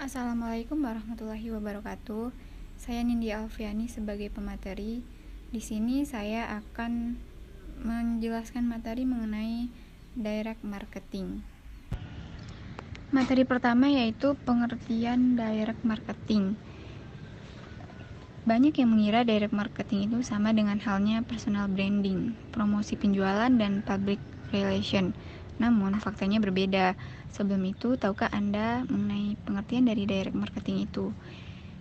Assalamualaikum warahmatullahi wabarakatuh. Saya Nindi Alfiani sebagai pemateri. Di sini saya akan menjelaskan materi mengenai direct marketing. Materi pertama yaitu pengertian direct marketing. Banyak yang mengira direct marketing itu sama dengan halnya personal branding, promosi penjualan, dan public relation. Namun, faktanya berbeda. Sebelum itu, tahukah Anda mengenai pengertian dari direct marketing itu?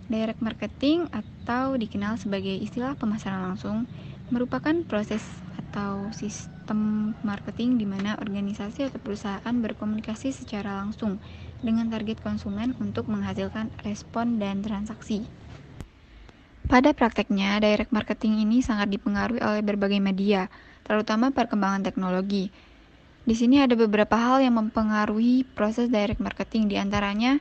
Direct marketing atau dikenal sebagai istilah pemasaran langsung merupakan proses atau sistem marketing di mana organisasi atau perusahaan berkomunikasi secara langsung dengan target konsumen untuk menghasilkan respon dan transaksi. Pada prakteknya, direct marketing ini sangat dipengaruhi oleh berbagai media, terutama perkembangan teknologi. Di sini ada beberapa hal yang mempengaruhi proses direct marketing, di antaranya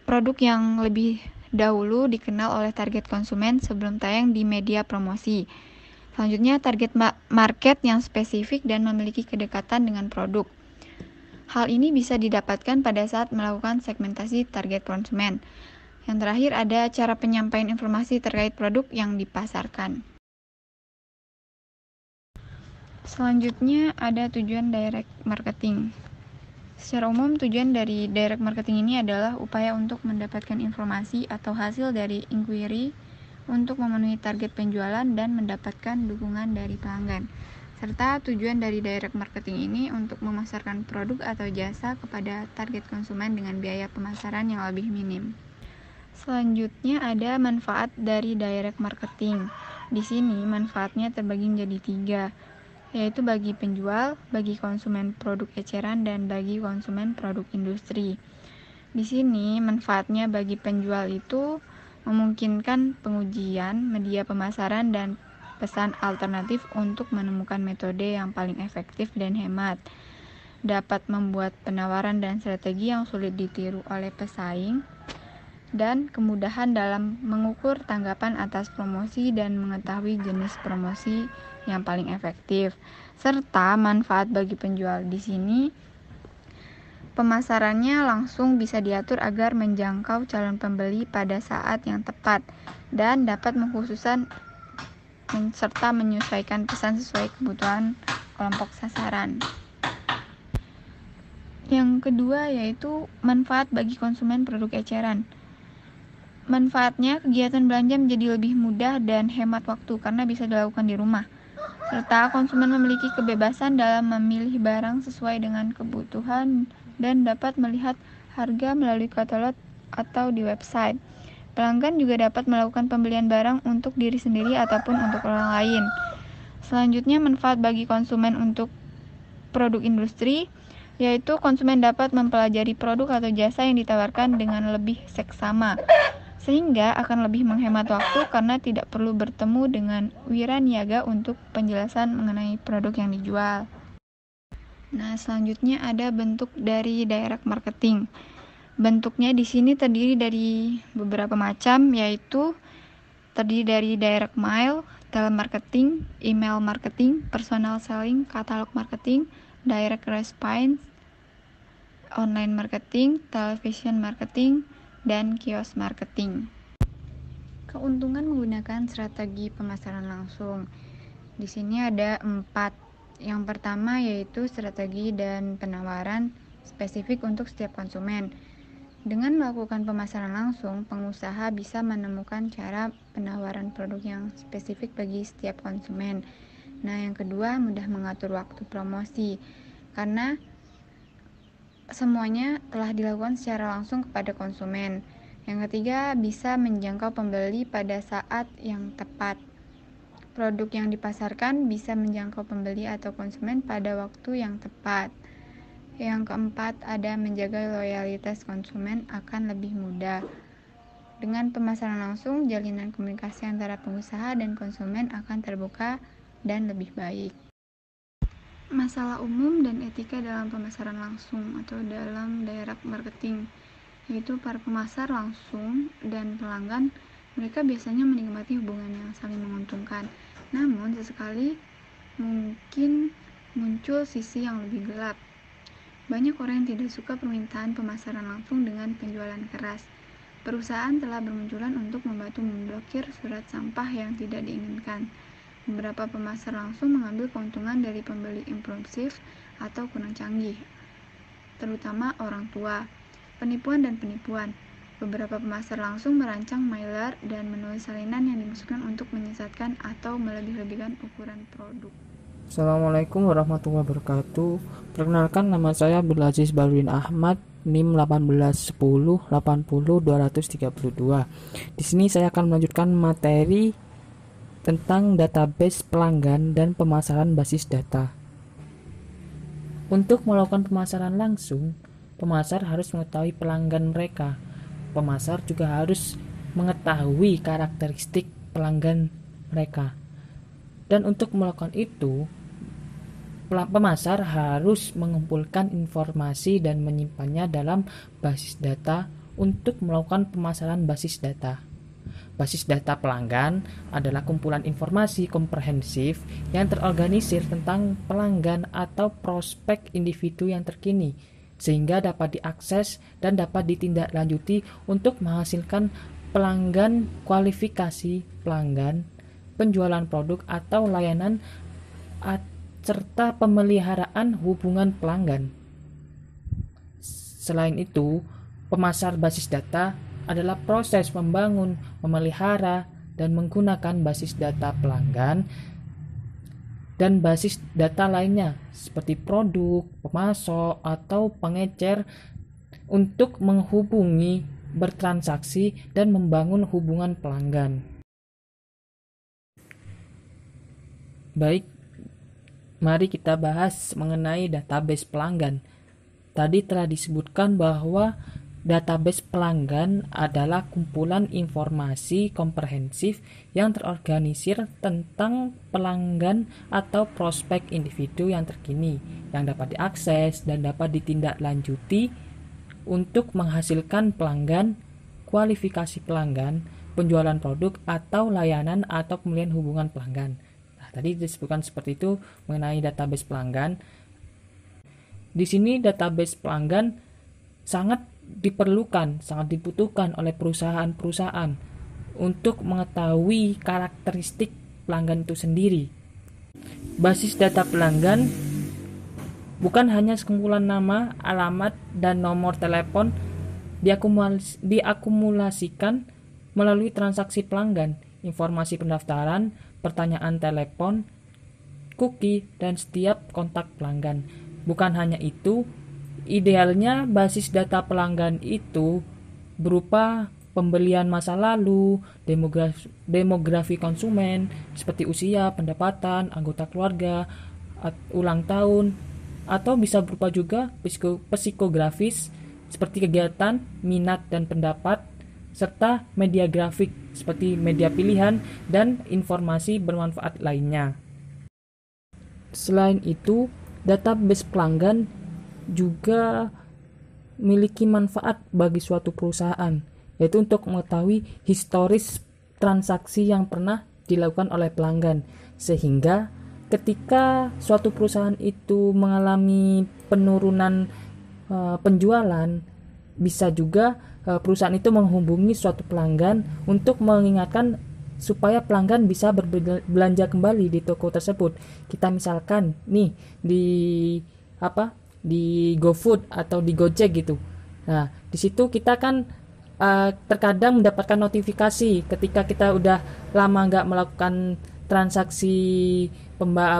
produk yang lebih dahulu dikenal oleh target konsumen sebelum tayang di media promosi. Selanjutnya, target market yang spesifik dan memiliki kedekatan dengan produk. Hal ini bisa didapatkan pada saat melakukan segmentasi target konsumen. Yang terakhir ada cara penyampaian informasi terkait produk yang dipasarkan. Selanjutnya ada tujuan direct marketing. Secara umum, tujuan dari direct marketing ini adalah upaya untuk mendapatkan informasi atau hasil dari inquiry untuk memenuhi target penjualan dan mendapatkan dukungan dari pelanggan. Serta tujuan dari direct marketing ini untuk memasarkan produk atau jasa kepada target konsumen dengan biaya pemasaran yang lebih minim. Selanjutnya ada manfaat dari direct marketing. Di sini manfaatnya terbagi menjadi 3, yaitu bagi penjual, bagi konsumen produk eceran, dan bagi konsumen produk industri. Di sini manfaatnya bagi penjual itu memungkinkan pengujian media pemasaran dan pesan alternatif untuk menemukan metode yang paling efektif dan hemat. Dapat membuat penawaran dan strategi yang sulit ditiru oleh pesaing, dan kemudahan dalam mengukur tanggapan atas promosi dan mengetahui jenis promosi yang paling efektif. Serta manfaat bagi penjual di sini, pemasarannya langsung bisa diatur agar menjangkau calon pembeli pada saat yang tepat dan dapat mengkhususkan serta menyesuaikan pesan sesuai kebutuhan kelompok sasaran. Yang kedua yaitu manfaat bagi konsumen produk eceran. Manfaatnya, kegiatan belanja menjadi lebih mudah dan hemat waktu karena bisa dilakukan di rumah. Serta konsumen memiliki kebebasan dalam memilih barang sesuai dengan kebutuhan dan dapat melihat harga melalui katalog atau di website. Pelanggan juga dapat melakukan pembelian barang untuk diri sendiri ataupun untuk orang lain. Selanjutnya, manfaat bagi konsumen untuk produk industri, yaitu konsumen dapat mempelajari produk atau jasa yang ditawarkan dengan lebih seksama, sehingga akan lebih menghemat waktu karena tidak perlu bertemu dengan wiraniaga untuk penjelasan mengenai produk yang dijual. Nah, selanjutnya ada bentuk dari direct marketing. Bentuknya di sini terdiri dari beberapa macam, yaitu terdiri dari direct mail, telemarketing, email marketing, personal selling, katalog marketing, direct response, online marketing, television marketing, dan kios marketing. Keuntungan menggunakan strategi pemasaran langsung. Di sini ada 4. Yang pertama yaitu strategi dan penawaran spesifik untuk setiap konsumen. Dengan melakukan pemasaran langsung, pengusaha bisa menemukan cara penawaran produk yang spesifik bagi setiap konsumen. Nah, yang kedua, mudah mengatur waktu promosi karena semuanya telah dilakukan secara langsung kepada konsumen. Yang ketiga, bisa menjangkau pembeli pada saat yang tepat. Produk yang dipasarkan bisa menjangkau pembeli atau konsumen pada waktu yang tepat. Yang keempat, ada menjaga loyalitas konsumen akan lebih mudah. Dengan pemasaran langsung, jalinan komunikasi antara pengusaha dan konsumen akan terbuka dan lebih baik. Masalah umum dan etika dalam pemasaran langsung atau dalam direct marketing, yaitu para pemasar langsung dan pelanggan, mereka biasanya menikmati hubungan yang saling menguntungkan. Namun sesekali mungkin muncul sisi yang lebih gelap, Banyak orang yang tidak suka permintaan pemasaran langsung dengan penjualan keras. Perusahaan telah bermunculan untuk membantu memblokir surat sampah yang tidak diinginkan. Beberapa pemasar langsung mengambil keuntungan dari pembeli impulsif atau kurang canggih, terutama orang tua. Penipuan dan penipuan. Beberapa pemasar langsung merancang mailer dan menulis salinan yang dimaksudkan untuk menyesatkan atau melebih-lebihkan ukuran produk. Assalamualaikum warahmatullahi wabarakatuh. Perkenalkan, nama saya Abdulaziz Balurin Ahmad, NIM 1810 80 232. Di sini saya akan melanjutkan materi tentang database pelanggan dan pemasaran basis data. Untuk melakukan pemasaran langsung, pemasar harus mengetahui pelanggan mereka. Pemasar juga harus mengetahui karakteristik pelanggan mereka. Dan untuk melakukan itu, pemasar harus mengumpulkan informasi dan menyimpannya dalam basis data untuk melakukan pemasaran basis data. Basis data pelanggan adalah kumpulan informasi komprehensif yang terorganisir tentang pelanggan atau prospek individu yang terkini, sehingga dapat diakses dan dapat ditindaklanjuti untuk menghasilkan pelanggan, kualifikasi pelanggan, penjualan produk atau layanan, serta pemeliharaan hubungan pelanggan. Selain itu, pemasar basis data adalah proses membangun, memelihara, dan menggunakan basis data pelanggan dan basis data lainnya seperti produk, pemasok, atau pengecer untuk menghubungi, bertransaksi, dan membangun hubungan pelanggan. Baik, mari kita bahas mengenai database pelanggan. Tadi telah disebutkan bahwa database pelanggan adalah kumpulan informasi komprehensif yang terorganisir tentang pelanggan atau prospek individu yang terkini, yang dapat diakses dan dapat ditindaklanjuti untuk menghasilkan pelanggan, kualifikasi pelanggan, penjualan produk atau layanan atau pemilihan hubungan pelanggan. Tadi disebutkan seperti itu mengenai database pelanggan. Di sini database pelanggan sangat diperlukan, sangat dibutuhkan oleh perusahaan-perusahaan untuk mengetahui karakteristik pelanggan itu sendiri. Basis data pelanggan bukan hanya sekumpulan nama, alamat, dan nomor telepon diakumulasikan melalui transaksi pelanggan, informasi pendaftaran, pertanyaan telepon, cookie, dan setiap kontak pelanggan. Bukan hanya itu, idealnya basis data pelanggan itu berupa pembelian masa lalu, demografi konsumen seperti usia, pendapatan, anggota keluarga, ulang tahun, atau bisa berupa juga psikografis seperti kegiatan, minat, dan pendapat, serta media grafik seperti media pilihan dan informasi bermanfaat lainnya. Selain itu, database pelanggan juga memiliki manfaat bagi suatu perusahaan, yaitu untuk mengetahui historis transaksi yang pernah dilakukan oleh pelanggan, sehingga ketika suatu perusahaan itu mengalami penurunan penjualan, bisa juga perusahaan itu menghubungi suatu pelanggan untuk mengingatkan supaya pelanggan bisa berbelanja kembali di toko tersebut. Kita misalkan nih di GoFood atau di Gojek gitu. Nah, di situ kita kan terkadang mendapatkan notifikasi ketika kita udah lama nggak melakukan transaksi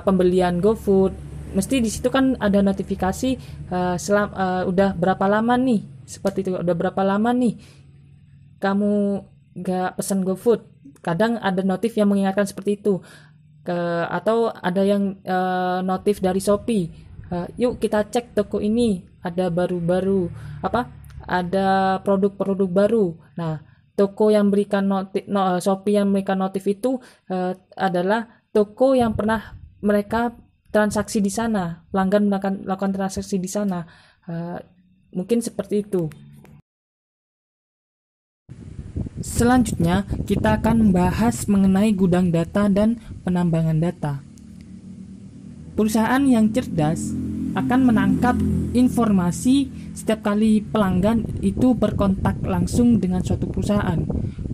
pembelian GoFood. Mesti di situ kan ada notifikasi udah berapa lama nih, seperti itu, udah berapa lama nih kamu gak pesan GoFood. Kadang ada notif yang mengingatkan seperti itu, atau ada yang notif dari Shopee, yuk kita cek toko ini ada baru-baru ada produk-produk baru. Nah, toko yang berikan Shopee yang memberikan notif itu adalah toko yang pernah mereka transaksi di sana, pelanggan melakukan transaksi di sana. Mungkin seperti itu. Selanjutnya, kita akan membahas mengenai gudang data dan penambangan data. Perusahaan yang cerdas akan menangkap informasi setiap kali pelanggan itu berkontak langsung dengan suatu perusahaan,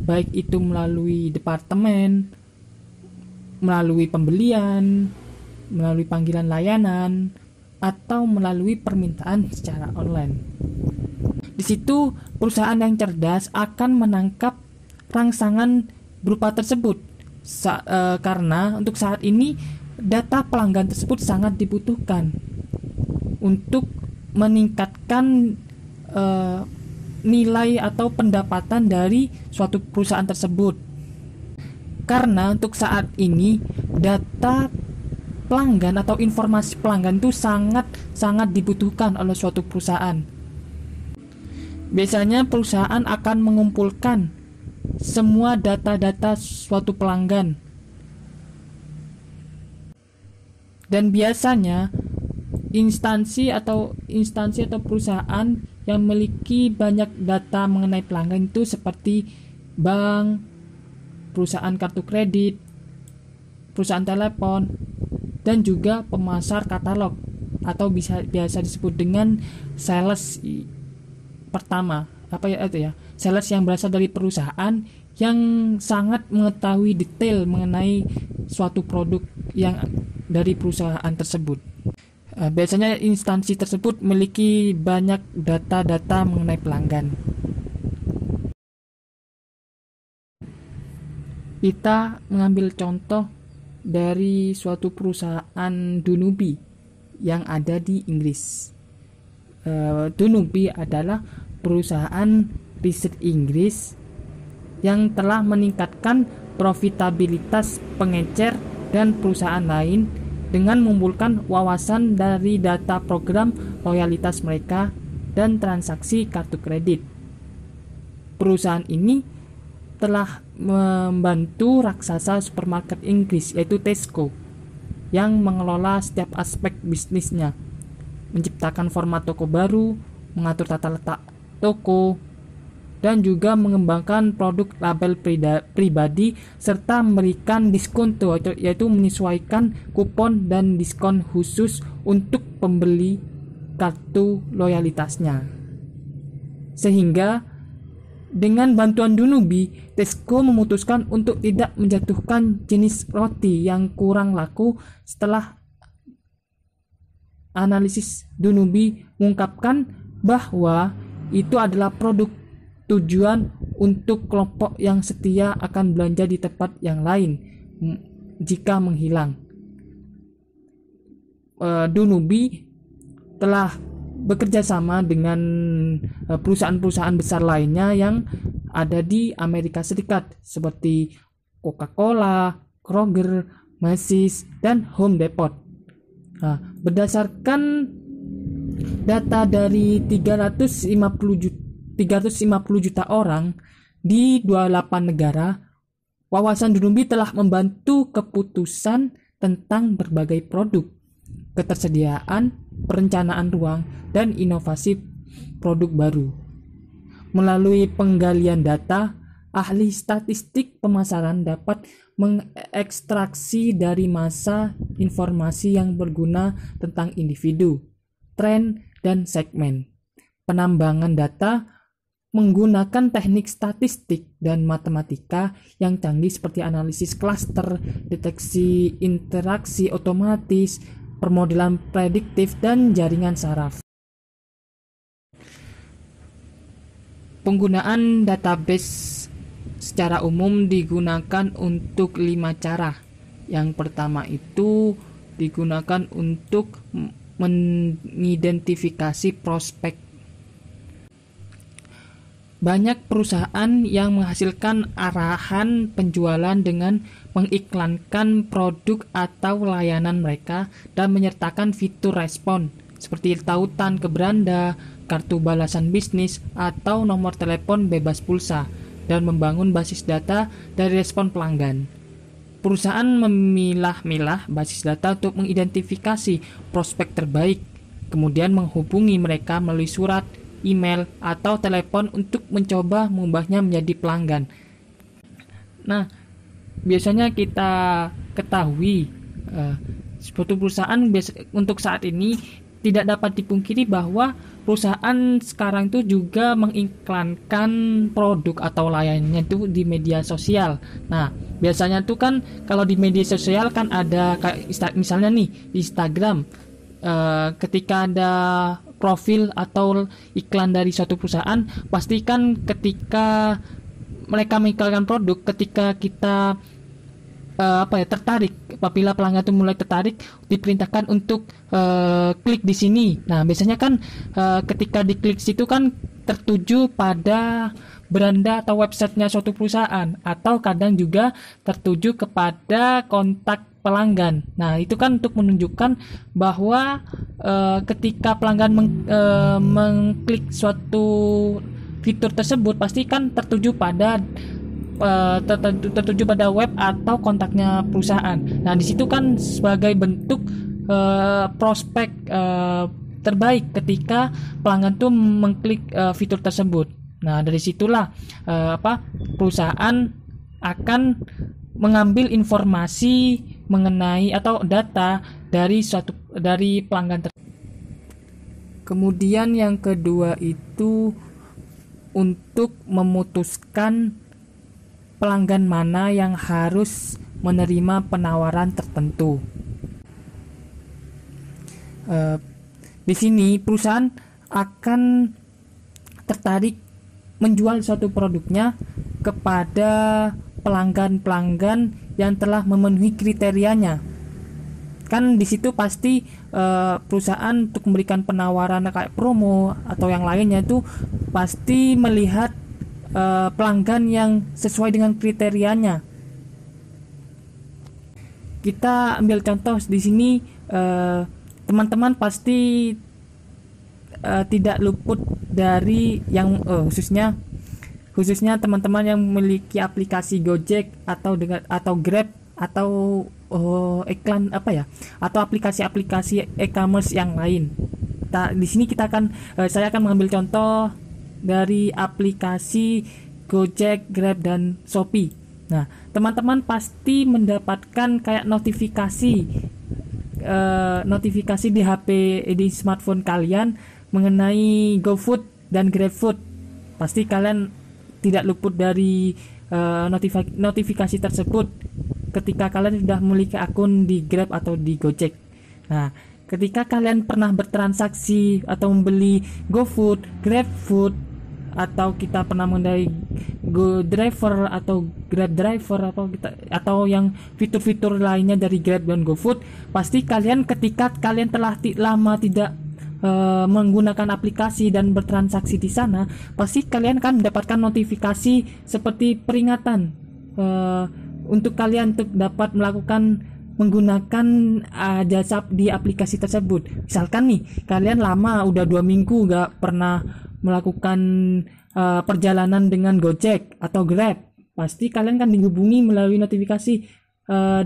baik itu melalui departemen, melalui pembelian, melalui panggilan layanan, atau melalui permintaan secara online. Di situ perusahaan yang cerdas akan menangkap rangsangan berupa tersebut karena untuk saat ini data pelanggan tersebut sangat dibutuhkan untuk meningkatkan nilai atau pendapatan dari suatu perusahaan tersebut. Karena untuk saat ini data pelanggan atau informasi pelanggan itu sangat dibutuhkan oleh suatu perusahaan. Biasanya perusahaan akan mengumpulkan semua data-data suatu pelanggan. Dan biasanya instansi atau perusahaan yang memiliki banyak data mengenai pelanggan itu seperti bank, perusahaan kartu kredit, perusahaan telepon, dan juga pemasar katalog atau biasa disebut dengan sales pertama. Sales yang berasal dari perusahaan yang sangat mengetahui detail mengenai suatu produk yang dari perusahaan tersebut. Biasanya instansi tersebut memiliki banyak data-data mengenai pelanggan. Kita mengambil contoh dari suatu perusahaan Dunubi yang ada di Inggris. Dunubi adalah perusahaan riset Inggris yang telah meningkatkan profitabilitas pengecer dan perusahaan lain dengan mengumpulkan wawasan dari data program loyalitas mereka dan transaksi kartu kredit. Perusahaan ini telah membantu raksasa supermarket Inggris yaitu Tesco yang mengelola setiap aspek bisnisnya, menciptakan format toko baru, mengatur tata letak toko, dan juga mengembangkan produk label pribadi serta memberikan diskon yaitu menyesuaikan kupon dan diskon khusus untuk pembeli kartu loyalitasnya. Sehingga dengan bantuan Dunubi, Tesco memutuskan untuk tidak menjatuhkan jenis roti yang kurang laku setelah analisis Dunubi mengungkapkan bahwa itu adalah produk tujuan untuk kelompok yang setia akan belanja di tempat yang lain jika menghilang. Dunubi telah bekerja sama dengan perusahaan-perusahaan besar lainnya yang ada di Amerika Serikat seperti Coca-Cola, Kroger, Macy's, dan Home Depot. Berdasarkan data dari 350 juta orang di 28 negara, wawasan Dunubi telah membantu keputusan tentang berbagai produk, ketersediaan, perencanaan ruang, dan inovasi produk baru. Melalui penggalian data, ahli statistik pemasaran dapat mengekstraksi dari massa informasi yang berguna tentang individu, tren, dan segmen. Penambangan data menggunakan teknik statistik dan matematika yang canggih seperti analisis klaster, deteksi interaksi otomatis, permodelan prediktif, dan jaringan saraf. Penggunaan database secara umum digunakan untuk 5 cara. Yang pertama itu digunakan untuk mengidentifikasi prospek. Banyak perusahaan yang menghasilkan arahan penjualan dengan mengiklankan produk atau layanan mereka dan menyertakan fitur respon seperti tautan ke beranda, kartu balasan bisnis, atau nomor telepon bebas pulsa dan membangun basis data dari respon pelanggan. Perusahaan memilah-milah basis data untuk mengidentifikasi prospek terbaik, kemudian menghubungi mereka melalui surat, email, atau telepon untuk mencoba mengubahnya menjadi pelanggan. Nah, biasanya kita ketahui suatu perusahaan untuk saat ini tidak dapat dipungkiri bahwa perusahaan sekarang itu juga mengiklankan produk atau layanannya itu di media sosial. Nah, biasanya tuh kan kalau di media sosial kan ada kayak misalnya nih di Instagram, ketika ada profil atau iklan dari suatu perusahaan, pastikan ketika mereka mengiklankan produk, ketika kita tertarik, apabila pelanggan itu mulai tertarik, diperintahkan untuk klik di sini. Nah, biasanya kan ketika diklik situ kan tertuju pada beranda atau websitenya suatu perusahaan, atau kadang juga tertuju kepada kontak pelanggan. Nah, itu kan untuk menunjukkan bahwa ketika pelanggan mengklik suatu fitur tersebut, pasti kan tertuju pada web atau kontaknya perusahaan. Nah, di situ kan sebagai bentuk prospek terbaik ketika pelanggan tuh mengklik fitur tersebut. Nah, dari situlah perusahaan akan mengambil informasi mengenai atau data dari pelanggan tersebut. Kemudian yang kedua itu untuk memutuskan pelanggan mana yang harus menerima penawaran tertentu. Di sini perusahaan akan tertarik menjual suatu produknya kepada pelanggan-pelanggan yang telah memenuhi kriterianya. Kan di situ pasti perusahaan untuk memberikan penawaran kayak promo atau yang lainnya itu pasti melihat pelanggan yang sesuai dengan kriterianya. Kita ambil contoh di sini, teman-teman pasti tidak luput dari yang khususnya teman-teman yang memiliki aplikasi Gojek atau Grab atau iklan atau aplikasi-aplikasi e-commerce yang lain. Di sini saya akan mengambil contoh dari aplikasi Gojek, Grab, dan Shopee. Nah, teman-teman pasti mendapatkan kayak notifikasi di HP, di smartphone kalian mengenai GoFood dan GrabFood. Pasti kalian tidak luput dari notifikasi tersebut ketika kalian sudah memiliki akun di Grab atau di Gojek. Nah, ketika kalian pernah bertransaksi atau membeli GoFood, GrabFood, atau kita pernah mengenai Go Driver atau Grab Driver atau yang fitur-fitur lainnya dari Grab dan GoFood, pasti ketika kalian telah lama tidak menggunakan aplikasi dan bertransaksi di sana, pasti kalian akan mendapatkan notifikasi seperti peringatan untuk kalian untuk dapat menggunakan jasa di aplikasi tersebut. Misalkan nih, kalian lama udah 2 minggu gak pernah melakukan perjalanan dengan Gojek atau Grab, pasti kalian kan dihubungi melalui notifikasi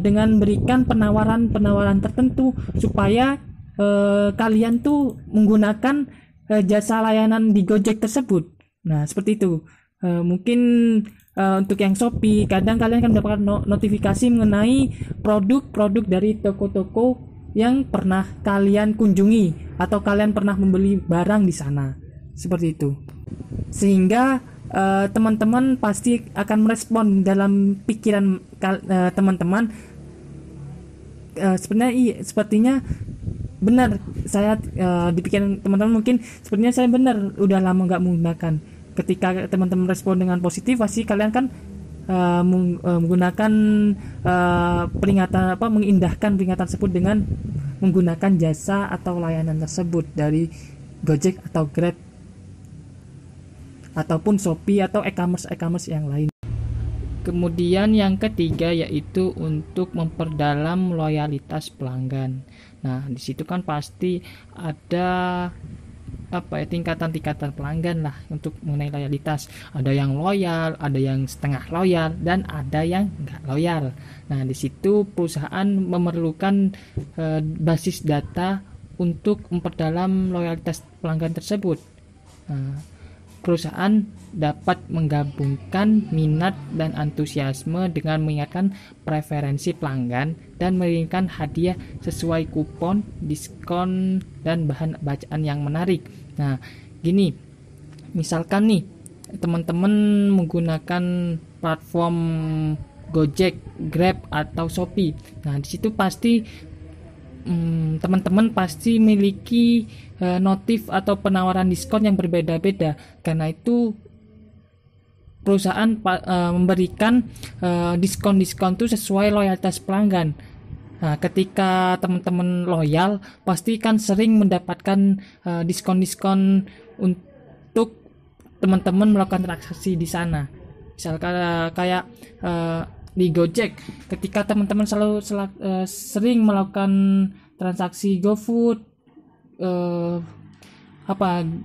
dengan berikan penawaran tertentu supaya kalian tuh menggunakan jasa layanan di Gojek tersebut. Nah, seperti itu. Mungkin untuk yang Shopee, kadang kalian akan mendapatkan notifikasi mengenai produk-produk dari toko-toko yang pernah kalian kunjungi atau kalian pernah membeli barang di sana. Seperti itu. Sehingga teman-teman pasti akan merespon dalam pikiran teman-teman. Sepertinya benar, saya di pikiran teman-teman mungkin sepertinya saya benar udah lama nggak menggunakan. Ketika teman-teman respon dengan positif, pasti kalian kan menggunakan mengindahkan peringatan tersebut dengan menggunakan jasa atau layanan tersebut dari Gojek atau Grab ataupun Shopee atau e-commerce yang lain. Kemudian yang ketiga yaitu untuk memperdalam loyalitas pelanggan. Nah, di situ kan pasti ada tingkatan-tingkatan pelanggan lah untuk mengenai loyalitas. Ada yang loyal, ada yang setengah loyal, dan ada yang enggak loyal. Nah, di situ perusahaan memerlukan basis data untuk memperdalam loyalitas pelanggan tersebut. Nah, perusahaan dapat menggabungkan minat dan antusiasme dengan mengingatkan preferensi pelanggan dan memberikan hadiah sesuai kupon, diskon, dan bahan bacaan yang menarik. Nah, gini, misalkan nih teman-teman menggunakan platform Gojek, Grab, atau Shopee. Nah, di situ pasti teman-teman pasti memiliki notif atau penawaran diskon yang berbeda-beda. Karena itu perusahaan memberikan diskon-diskon itu sesuai loyalitas pelanggan. Nah, ketika teman-teman loyal, pasti kan sering mendapatkan diskon-diskon untuk teman-teman melakukan transaksi di sana. Misalkan kayak di Gojek, ketika teman-teman selalu sering melakukan transaksi GoFood,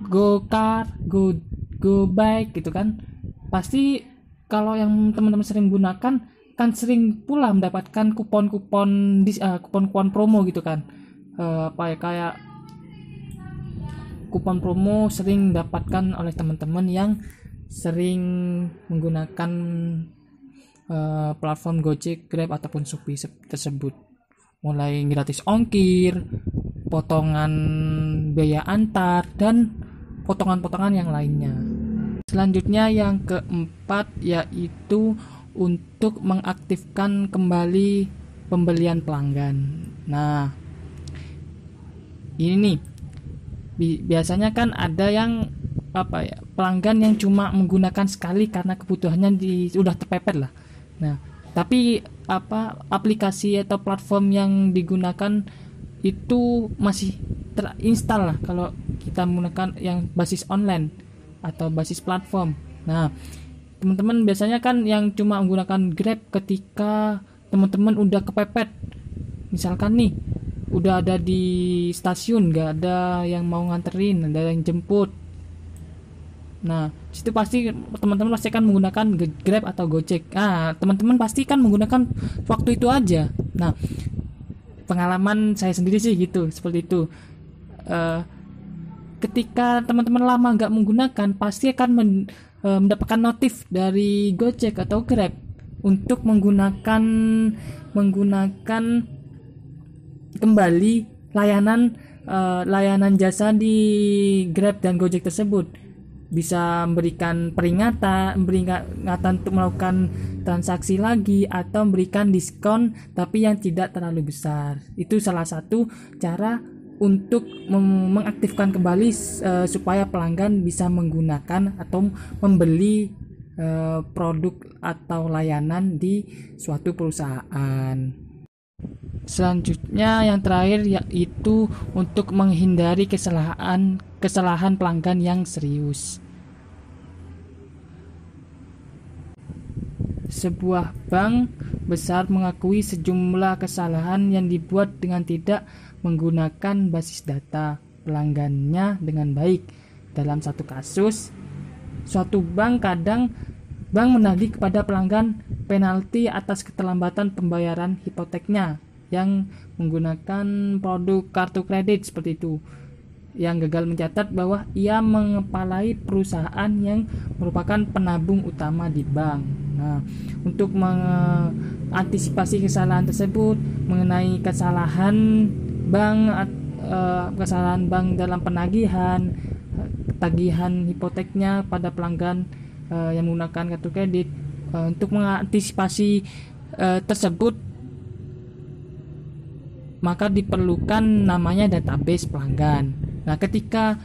GoCar, GoBike gitu kan, pasti kalau yang teman-teman sering gunakan kan sering pula mendapatkan kupon-kupon kupon-kupon promo gitu kan. Kayak kupon promo sering dapatkan oleh teman-teman yang sering menggunakan platform Gojek, Grab, ataupun Shopee tersebut. Mulai gratis ongkir, potongan biaya antar, dan potongan-potongan yang lainnya. Selanjutnya yang keempat yaitu untuk mengaktifkan kembali pembelian pelanggan. Nah, ini nih biasanya kan ada yang pelanggan yang cuma menggunakan sekali karena kebutuhannya sudah terpepet lah. Nah, tapi aplikasi atau platform yang digunakan itu masih terinstall lah kalau kita menggunakan yang basis online atau basis platform. Nah, teman-teman biasanya kan yang cuma menggunakan Grab ketika teman-teman udah kepepet. Misalkan nih udah ada di stasiun, gak ada yang mau nganterin, ada yang jemput. Nah, situ pasti teman-teman pasti akan menggunakan Grab atau Gojek. Teman-teman pasti kan menggunakan waktu itu aja. Nah, pengalaman saya sendiri sih gitu, seperti itu. Ketika teman-teman lama nggak menggunakan, pasti akan mendapatkan notif dari Gojek atau Grab untuk menggunakan kembali layanan jasa di Grab dan Gojek tersebut. Bisa memberikan peringatan untuk melakukan transaksi lagi atau memberikan diskon tapi yang tidak terlalu besar. Itu salah satu cara untuk mengaktifkan kembali supaya pelanggan bisa menggunakan atau membeli produk atau layanan di suatu perusahaan. Selanjutnya yang terakhir yaitu untuk menghindari kesalahan pelanggan yang serius. Sebuah bank besar mengakui sejumlah kesalahan yang dibuat dengan tidak menggunakan basis data pelanggannya dengan baik. Dalam satu kasus, suatu bank menagih kepada pelanggan penalti atas keterlambatan pembayaran hipoteknya yang menggunakan produk kartu kredit seperti itu, yang gagal mencatat bahwa ia mengepalai perusahaan yang merupakan penabung utama di bank. Nah, untuk mengantisipasi kesalahan tersebut mengenai kesalahan bank dalam tagihan hipoteknya pada pelanggan yang menggunakan kartu kredit, untuk mengantisipasi tersebut maka diperlukan namanya database pelanggan. Nah, ketika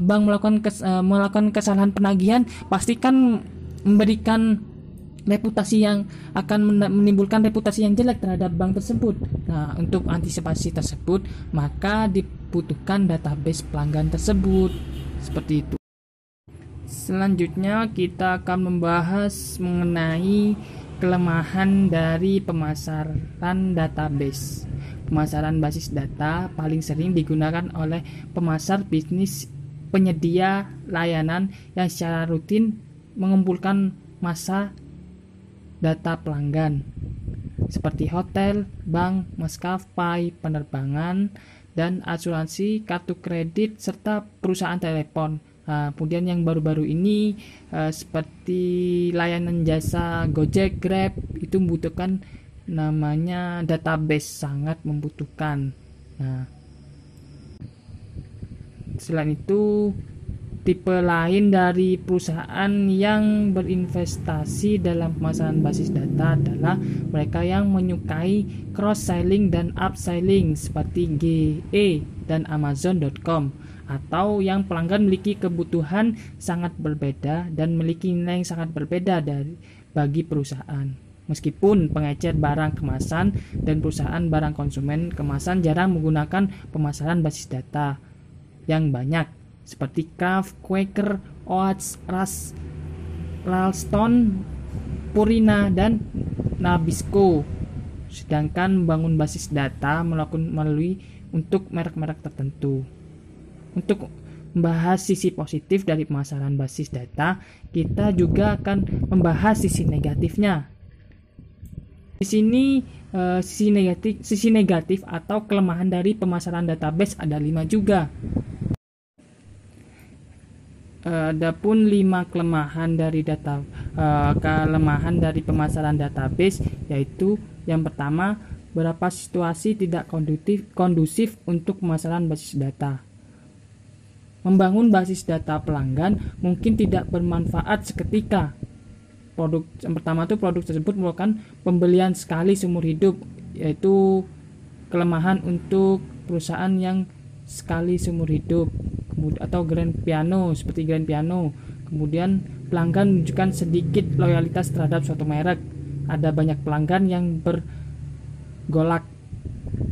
bank melakukan kesalahan penagihan, pastikan memberikan reputasi yang akan menimbulkan reputasi yang jelek terhadap bank tersebut. Nah, untuk antisipasi tersebut maka dibutuhkan database pelanggan tersebut. Seperti itu. Selanjutnya kita akan membahas mengenai kelemahan dari pemasaran database. Pemasaran basis data paling sering digunakan oleh pemasar bisnis penyedia layanan yang secara rutin mengumpulkan massa data pelanggan seperti hotel, bank, maskapai, penerbangan, dan asuransi, kartu kredit, serta perusahaan telepon. Kemudian yang baru-baru ini seperti layanan jasa Gojek, Grab itu membutuhkan namanya database, sangat membutuhkan. Nah, selain itu, tipe lain dari perusahaan yang berinvestasi dalam pemasaran basis data adalah mereka yang menyukai cross-selling dan upselling seperti GE dan Amazon.com, atau yang pelanggan memiliki kebutuhan sangat berbeda dan memiliki nilai yang sangat berbeda bagi perusahaan. Meskipun pengecer barang kemasan dan perusahaan barang konsumen kemasan jarang menggunakan pemasaran basis data yang banyak, seperti Kraft, Quaker, Oats, Ralston, Purina, dan Nabisco. Sedangkan membangun basis data melalui untuk merek-merek tertentu. Untuk membahas sisi positif dari pemasaran basis data, kita juga akan membahas sisi negatifnya. Di sini sisi negatif atau kelemahan dari pemasaran database ada 5 juga. Adapun 5 kelemahan dari pemasaran database, yaitu yang pertama, beberapa situasi tidak kondusif untuk pemasaran basis data. Membangun basis data pelanggan mungkin tidak bermanfaat seketika. Yang pertama itu produk tersebut merupakan pembelian sekali seumur hidup, yaitu kelemahan untuk perusahaan yang sekali seumur hidup, atau Grand Piano, seperti Grand Piano. Kemudian pelanggan menunjukkan sedikit loyalitas terhadap suatu merek. Ada banyak pelanggan yang bergolak,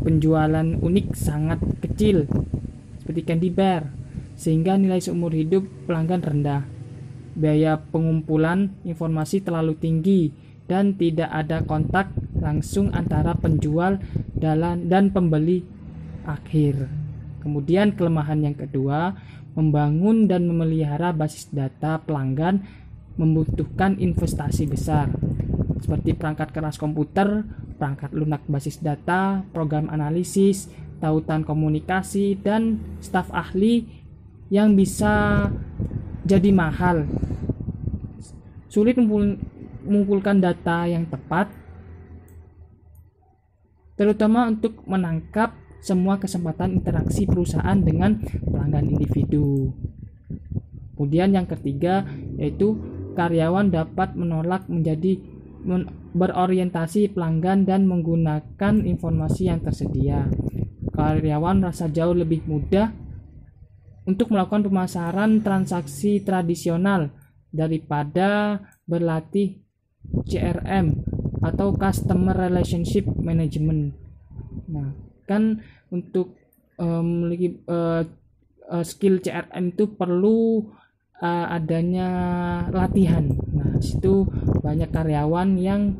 penjualan unik sangat kecil seperti Candy Bear, sehingga nilai seumur hidup pelanggan rendah. Biaya pengumpulan informasi terlalu tinggi dan tidak ada kontak langsung antara penjual dan pembeli akhir. Kemudian kelemahan yang kedua, membangun dan memelihara basis data pelanggan membutuhkan investasi besar, seperti perangkat keras komputer, perangkat lunak basis data, program analisis, tautan komunikasi, dan staf ahli yang bisa jadi mahal. Sulit mengumpulkan data yang tepat, terutama untuk menangkap semua kesempatan interaksi perusahaan dengan pelanggan individu. Kemudian yang ketiga, yaitu karyawan dapat menolak menjadi berorientasi pelanggan dan menggunakan informasi yang tersedia. Karyawan merasa jauh lebih mudah untuk melakukan pemasaran transaksi tradisional daripada berlatih CRM atau Customer Relationship Management. Nah, kan untuk memiliki skill CRM itu perlu adanya latihan. Nah, situ banyak karyawan yang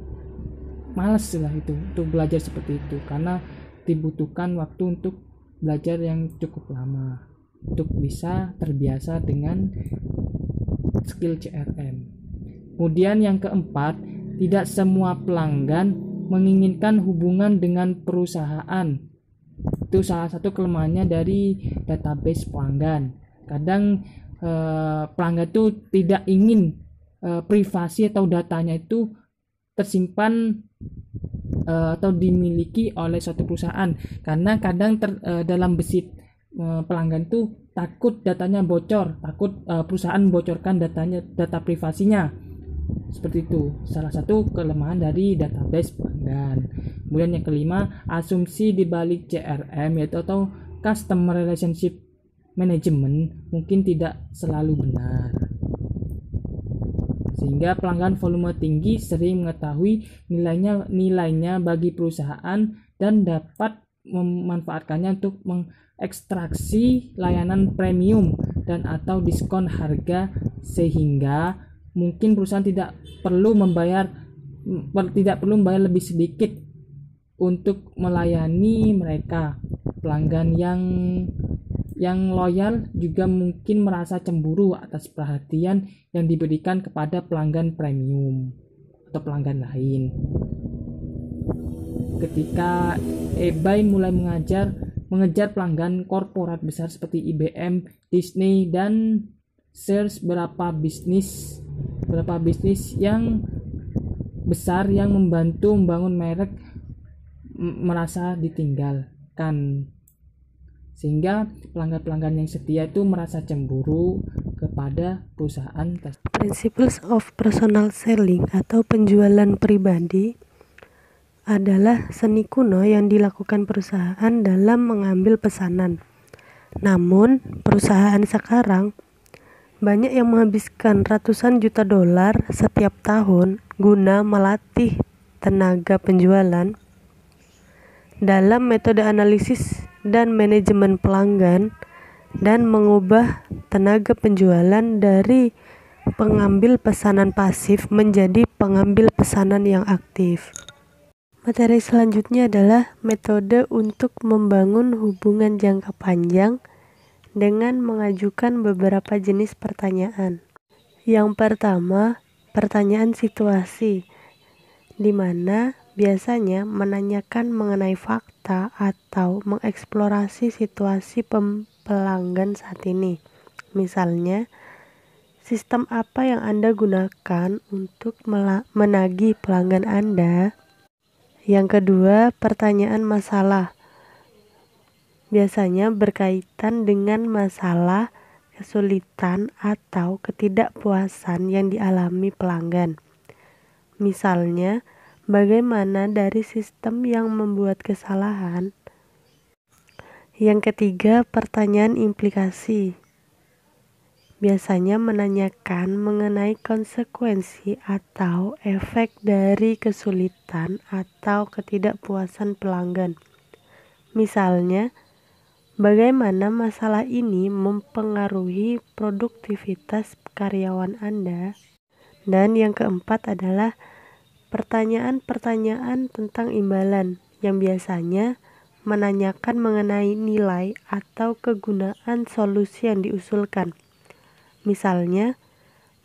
malas lah itu untuk belajar seperti itu, karena dibutuhkan waktu untuk belajar yang cukup lama untuk bisa terbiasa dengan skill CRM. Kemudian yang keempat, tidak semua pelanggan menginginkan hubungan dengan perusahaan. Itu salah satu kelemahannya dari database pelanggan. Kadang pelanggan itu tidak ingin privasi atau datanya itu tersimpan atau dimiliki oleh suatu perusahaan, karena kadang dalam besit pelanggan itu takut datanya bocor, takut perusahaan membocorkan data privasinya. Seperti itu, salah satu kelemahan dari database pelanggan. Kemudian yang kelima, asumsi di balik CRM yaitu atau Customer Relationship Management mungkin tidak selalu benar, sehingga pelanggan volume tinggi sering mengetahui nilainya bagi perusahaan dan dapat memanfaatkannya untuk mengekstraksi layanan premium dan atau diskon harga, sehingga mungkin perusahaan tidak perlu membayar lebih sedikit untuk melayani mereka. Pelanggan yang loyal juga mungkin merasa cemburu atas perhatian yang diberikan kepada pelanggan premium atau pelanggan lain. Ketika eBay mulai mengejar pelanggan korporat besar seperti IBM, Disney, dan shares berapa bisnis yang besar yang membantu membangun merek merasa ditinggalkan, sehingga pelanggan-pelanggan yang setia itu merasa cemburu kepada perusahaan tersebut. Principles of personal selling atau penjualan pribadi adalah seni kuno yang dilakukan perusahaan dalam mengambil pesanan. Namun, perusahaan sekarang banyak yang menghabiskan ratusan juta dolar setiap tahun guna melatih tenaga penjualan dalam metode analisis dan manajemen pelanggan dan mengubah tenaga penjualan dari pengambil pesanan pasif menjadi pengambil pesanan yang aktif. Materi selanjutnya adalah metode untuk membangun hubungan jangka panjang dengan mengajukan beberapa jenis pertanyaan. Yang pertama, pertanyaan situasi, di mana biasanya menanyakan mengenai fakta atau mengeksplorasi situasi pelanggan saat ini. Misalnya, sistem apa yang Anda gunakan untuk menagih pelanggan Anda? Yang kedua, pertanyaan masalah. Biasanya berkaitan dengan masalah, kesulitan, atau ketidakpuasan yang dialami pelanggan. Misalnya, bagaimana dari sistem yang membuat kesalahan? Yang ketiga, pertanyaan implikasi. Biasanya menanyakan mengenai konsekuensi atau efek dari kesulitan atau ketidakpuasan pelanggan. Misalnya, bagaimana masalah ini mempengaruhi produktivitas karyawan Anda? Dan yang keempat adalah pertanyaan-pertanyaan tentang imbalan yang biasanya menanyakan mengenai nilai atau kegunaan solusi yang diusulkan. Misalnya,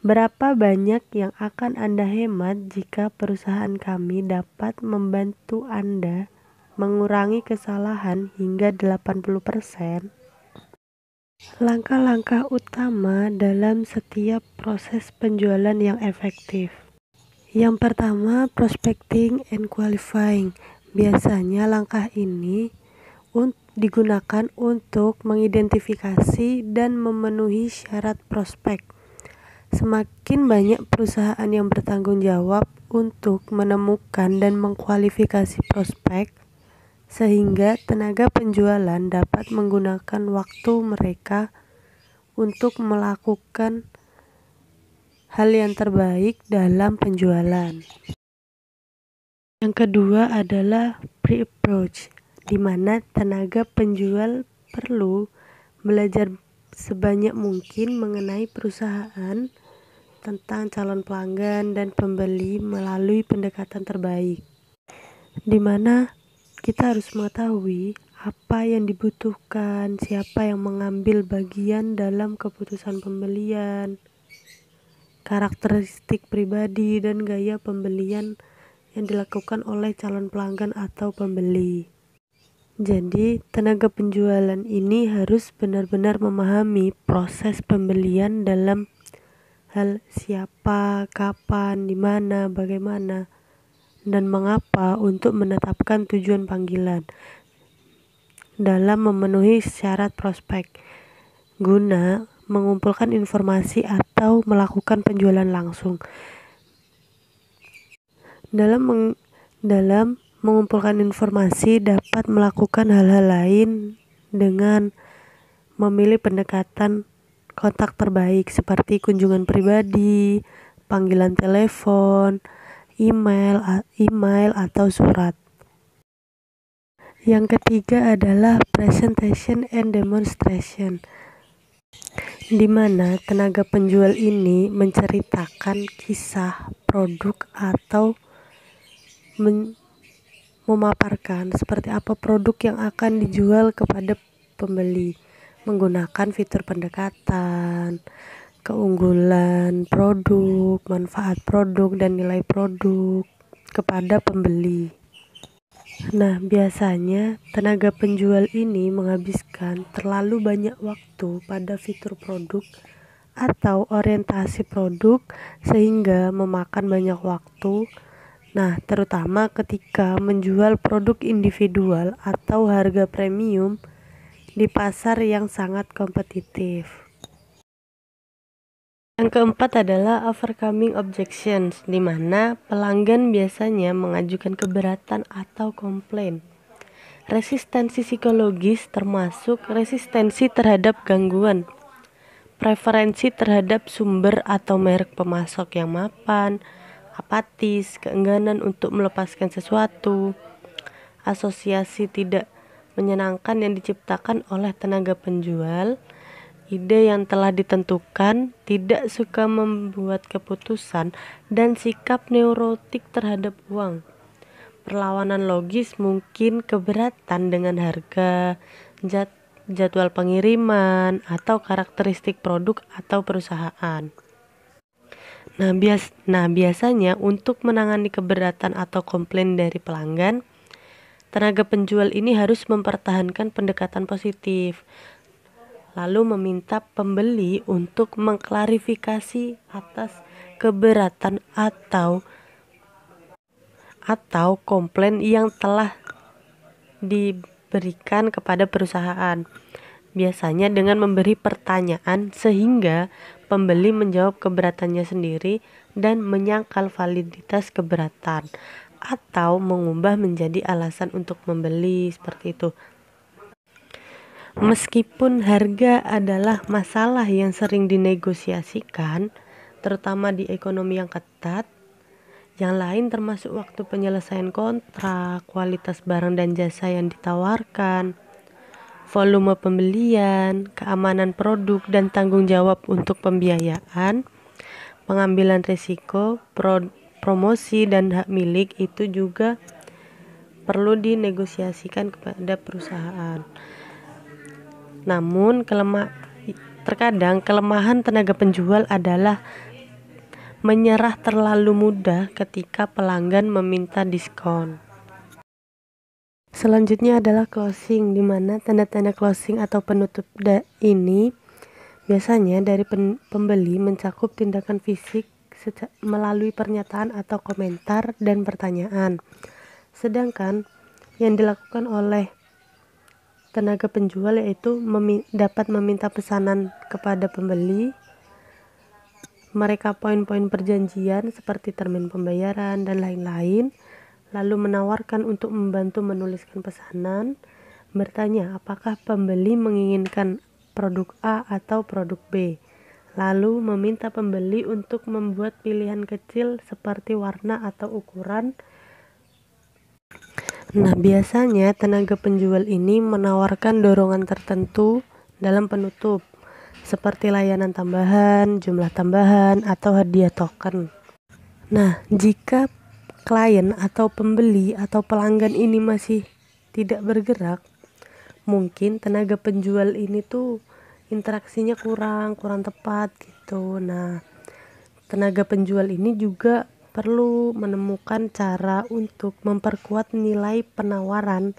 berapa banyak yang akan Anda hemat jika perusahaan kami dapat membantu Anda mengurangi kesalahan hingga 80%? Langkah-langkah utama dalam setiap proses penjualan yang efektif. Yang pertama, prospecting and qualifying. Biasanya langkah ini digunakan untuk mengidentifikasi dan memenuhi syarat prospek. Semakin banyak perusahaan yang bertanggung jawab untuk menemukan dan mengkualifikasi prospek, sehingga tenaga penjualan dapat menggunakan waktu mereka untuk melakukan hal yang terbaik dalam penjualan. Yang kedua adalah pre-approach, di mana tenaga penjual perlu belajar sebanyak mungkin mengenai perusahaan, tentang calon pelanggan dan pembeli melalui pendekatan terbaik, di mana kita harus mengetahui apa yang dibutuhkan, siapa yang mengambil bagian dalam keputusan pembelian, karakteristik pribadi dan gaya pembelian yang dilakukan oleh calon pelanggan atau pembeli. Jadi, tenaga penjualan ini harus benar-benar memahami proses pembelian dalam hal siapa, kapan, di mana, bagaimana, dan mengapa untuk menetapkan tujuan panggilan dalam memenuhi syarat prospek guna mengumpulkan informasi atau melakukan penjualan langsung. Dalam mengumpulkan informasi dapat melakukan hal-hal lain dengan memilih pendekatan kontak terbaik seperti kunjungan pribadi, panggilan telepon, email atau surat. Yang ketiga adalah presentation and demonstration, di mana tenaga penjual ini menceritakan kisah produk atau memaparkan seperti apa produk yang akan dijual kepada pembeli menggunakan fitur pendekatan, keunggulan produk, manfaat produk, dan nilai produk kepada pembeli. Nah, biasanya tenaga penjual ini menghabiskan terlalu banyak waktu pada fitur produk atau orientasi produk sehingga memakan banyak waktu. Nah, terutama ketika menjual produk individual atau harga premium di pasar yang sangat kompetitif. Yang keempat adalah overcoming objections, di mana pelanggan biasanya mengajukan keberatan atau komplain. Resistensi psikologis termasuk resistensi terhadap gangguan, preferensi terhadap sumber atau merek pemasok yang mapan, apatis, keengganan untuk melepaskan sesuatu, asosiasi tidak menyenangkan yang diciptakan oleh tenaga penjual, ide yang telah ditentukan, tidak suka membuat keputusan, dan sikap neurotik terhadap uang. Perlawanan logis mungkin keberatan dengan harga, jadwal pengiriman, atau karakteristik produk atau perusahaan. Nah, biasanya untuk menangani keberatan atau komplain dari pelanggan, tenaga penjual ini harus mempertahankan pendekatan positif, lalu meminta pembeli untuk mengklarifikasi atas keberatan atau komplain yang telah diberikan kepada perusahaan. Biasanya dengan memberi pertanyaan sehingga pembeli menjawab keberatannya sendiri dan menyangkal validitas keberatan, atau mengubah menjadi alasan untuk membeli, seperti itu. Meskipun harga adalah masalah yang sering dinegosiasikan, terutama di ekonomi yang ketat, yang lain termasuk waktu penyelesaian kontrak, kualitas barang dan jasa yang ditawarkan, volume pembelian, keamanan produk, dan tanggung jawab untuk pembiayaan, pengambilan risiko, promosi, dan hak milik itu juga perlu dinegosiasikan kepada perusahaan. Namun, terkadang kelemahan tenaga penjual adalah menyerah terlalu mudah ketika pelanggan meminta diskon. Selanjutnya adalah closing, di mana tanda-tanda closing atau penutup ini biasanya dari pembeli mencakup tindakan fisik melalui pernyataan atau komentar dan pertanyaan. Sedangkan yang dilakukan oleh tenaga penjual yaitu dapat meminta pesanan kepada pembeli, mereka poin-poin perjanjian seperti termin pembayaran dan lain-lain, lalu menawarkan untuk membantu menuliskan pesanan, bertanya apakah pembeli menginginkan produk A atau produk B, lalu meminta pembeli untuk membuat pilihan kecil seperti warna atau ukuran. Nah, biasanya tenaga penjual ini menawarkan dorongan tertentu dalam penutup, seperti layanan tambahan, jumlah tambahan, atau hadiah token. Nah, jika klien atau pembeli atau pelanggan ini masih tidak bergerak, mungkin tenaga penjual ini tuh interaksinya kurang tepat gitu. Nah, tenaga penjual ini juga perlu menemukan cara untuk memperkuat nilai penawaran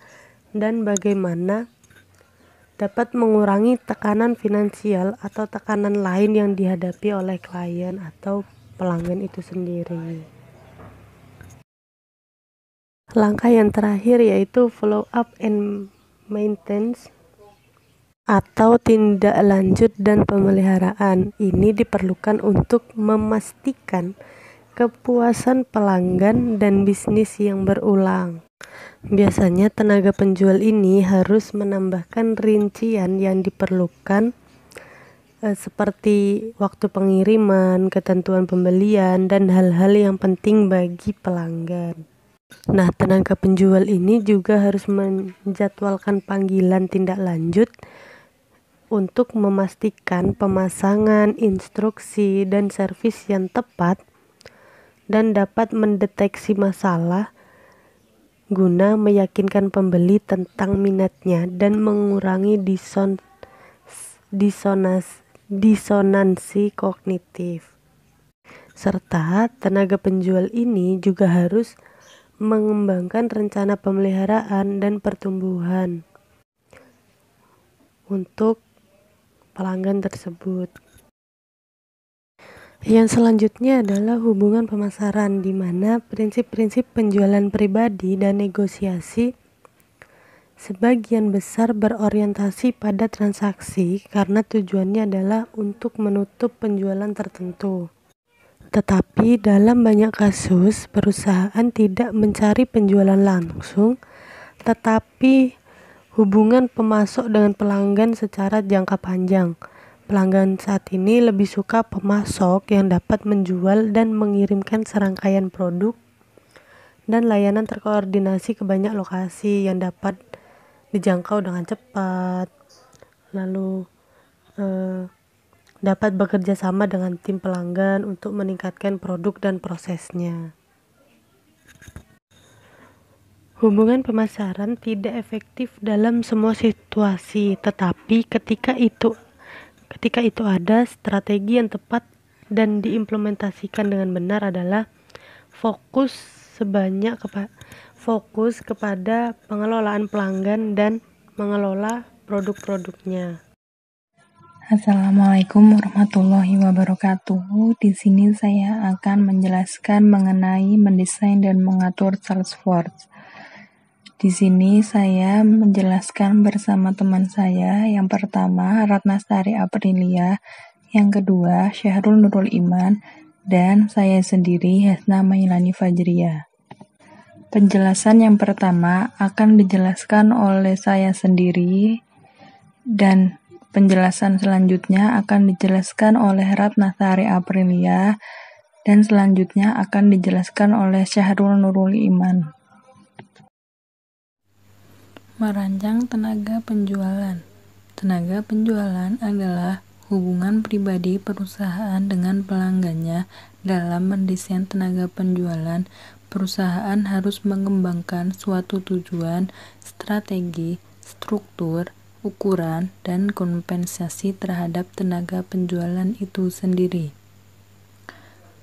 dan bagaimana dapat mengurangi tekanan finansial atau tekanan lain yang dihadapi oleh klien atau pelanggan itu sendiri. Langkah yang terakhir yaitu follow up and maintenance atau tindak lanjut dan pemeliharaan. Ini diperlukan untuk memastikan kepuasan pelanggan dan bisnis yang berulang. Biasanya tenaga penjual ini harus menambahkan rincian yang diperlukan seperti waktu pengiriman, ketentuan pembelian, dan hal-hal yang penting bagi pelanggan. Nah, tenaga penjual ini juga harus menjadwalkan panggilan tindak lanjut untuk memastikan pemasangan, instruksi, dan servis yang tepat dan dapat mendeteksi masalah guna meyakinkan pembeli tentang minatnya dan mengurangi disonansi kognitif. Serta tenaga penjual ini juga harus mengembangkan rencana pemeliharaan dan pertumbuhan untuk pelanggan tersebut. Yang selanjutnya adalah hubungan pemasaran, di mana prinsip-prinsip penjualan pribadi dan negosiasi sebagian besar berorientasi pada transaksi karena tujuannya adalah untuk menutup penjualan tertentu. Tetapi dalam banyak kasus, perusahaan tidak mencari penjualan langsung, tetapi hubungan pemasok dengan pelanggan secara jangka panjang. Pelanggan saat ini lebih suka pemasok yang dapat menjual dan mengirimkan serangkaian produk dan layanan terkoordinasi ke banyak lokasi yang dapat dijangkau dengan cepat, lalu dapat bekerja sama dengan tim pelanggan untuk meningkatkan produk dan prosesnya. Hubungan pemasaran tidak efektif dalam semua situasi, tetapi ketika itu ada strategi yang tepat dan diimplementasikan dengan benar adalah fokus kepada pengelolaan pelanggan dan mengelola produk-produknya. Assalamualaikum warahmatullahi wabarakatuh. Di sini saya akan menjelaskan mengenai mendesain dan mengatur Salesforce. Di sini saya menjelaskan bersama teman saya. Yang pertama, Ratnastari Aprilia. Yang kedua, Syahrul Nurul Iman. Dan saya sendiri, Hasna Mailani Fajriya. Penjelasan yang pertama akan dijelaskan oleh saya sendiri, dan penjelasan selanjutnya akan dijelaskan oleh Ratnastari Aprilia, dan selanjutnya akan dijelaskan oleh Syahrul Nurul Iman. Merancang tenaga penjualan. Tenaga penjualan adalah hubungan pribadi perusahaan dengan pelanggannya. Dalam mendesain tenaga penjualan, perusahaan harus mengembangkan suatu tujuan, strategi, struktur, ukuran, dan kompensasi terhadap tenaga penjualan itu sendiri.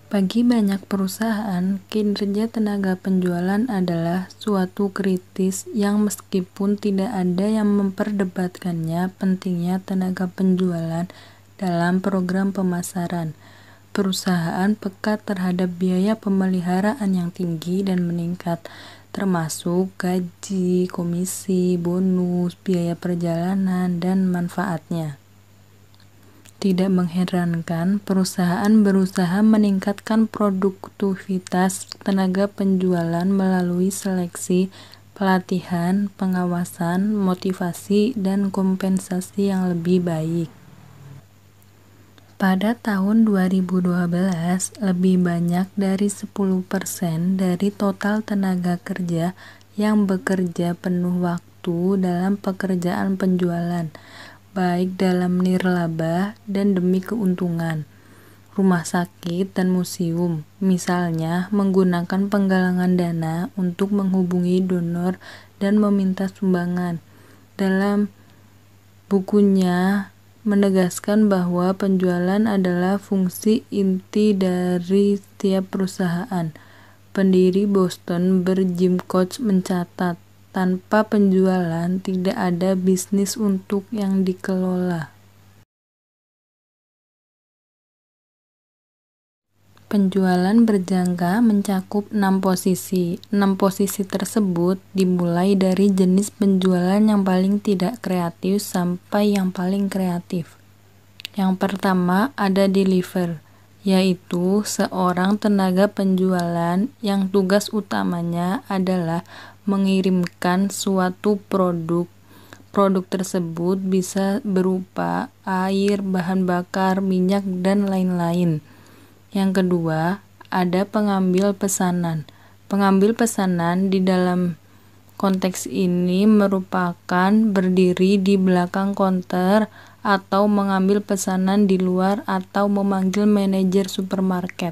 Bagi banyak perusahaan, kinerja tenaga penjualan adalah suatu kritis yang meskipun tidak ada yang memperdebatkannya pentingnya tenaga penjualan dalam program pemasaran. Perusahaan peka terhadap biaya pemeliharaan yang tinggi dan meningkat, termasuk gaji, komisi, bonus, biaya perjalanan, dan manfaatnya. Tidak mengherankan, perusahaan berusaha meningkatkan produktivitas tenaga penjualan melalui seleksi, pelatihan, pengawasan, motivasi, dan kompensasi yang lebih baik. Pada tahun 2012, lebih banyak dari 10% dari total tenaga kerja yang bekerja penuh waktu dalam pekerjaan penjualan, baik dalam nirlaba dan demi keuntungan. Rumah sakit dan museum, misalnya, menggunakan penggalangan dana untuk menghubungi donor dan meminta sumbangan. Dalam bukunya menegaskan bahwa penjualan adalah fungsi inti dari setiap perusahaan. Pendiri Boston Jim Koch mencatat, tanpa penjualan tidak ada bisnis untuk yang dikelola. Penjualan berjangka mencakup 6 posisi. 6 posisi tersebut dimulai dari jenis penjualan yang paling tidak kreatif sampai yang paling kreatif. Yang pertama ada deliver, yaitu seorang tenaga penjualan yang tugas utamanya adalah mengirimkan suatu produk. Produk tersebut bisa berupa air, bahan bakar, minyak, dan lain-lain. Yang kedua, ada pengambil pesanan. Pengambil pesanan di dalam konteks ini merupakan berdiri di belakang konter atau mengambil pesanan di luar atau memanggil manajer supermarket.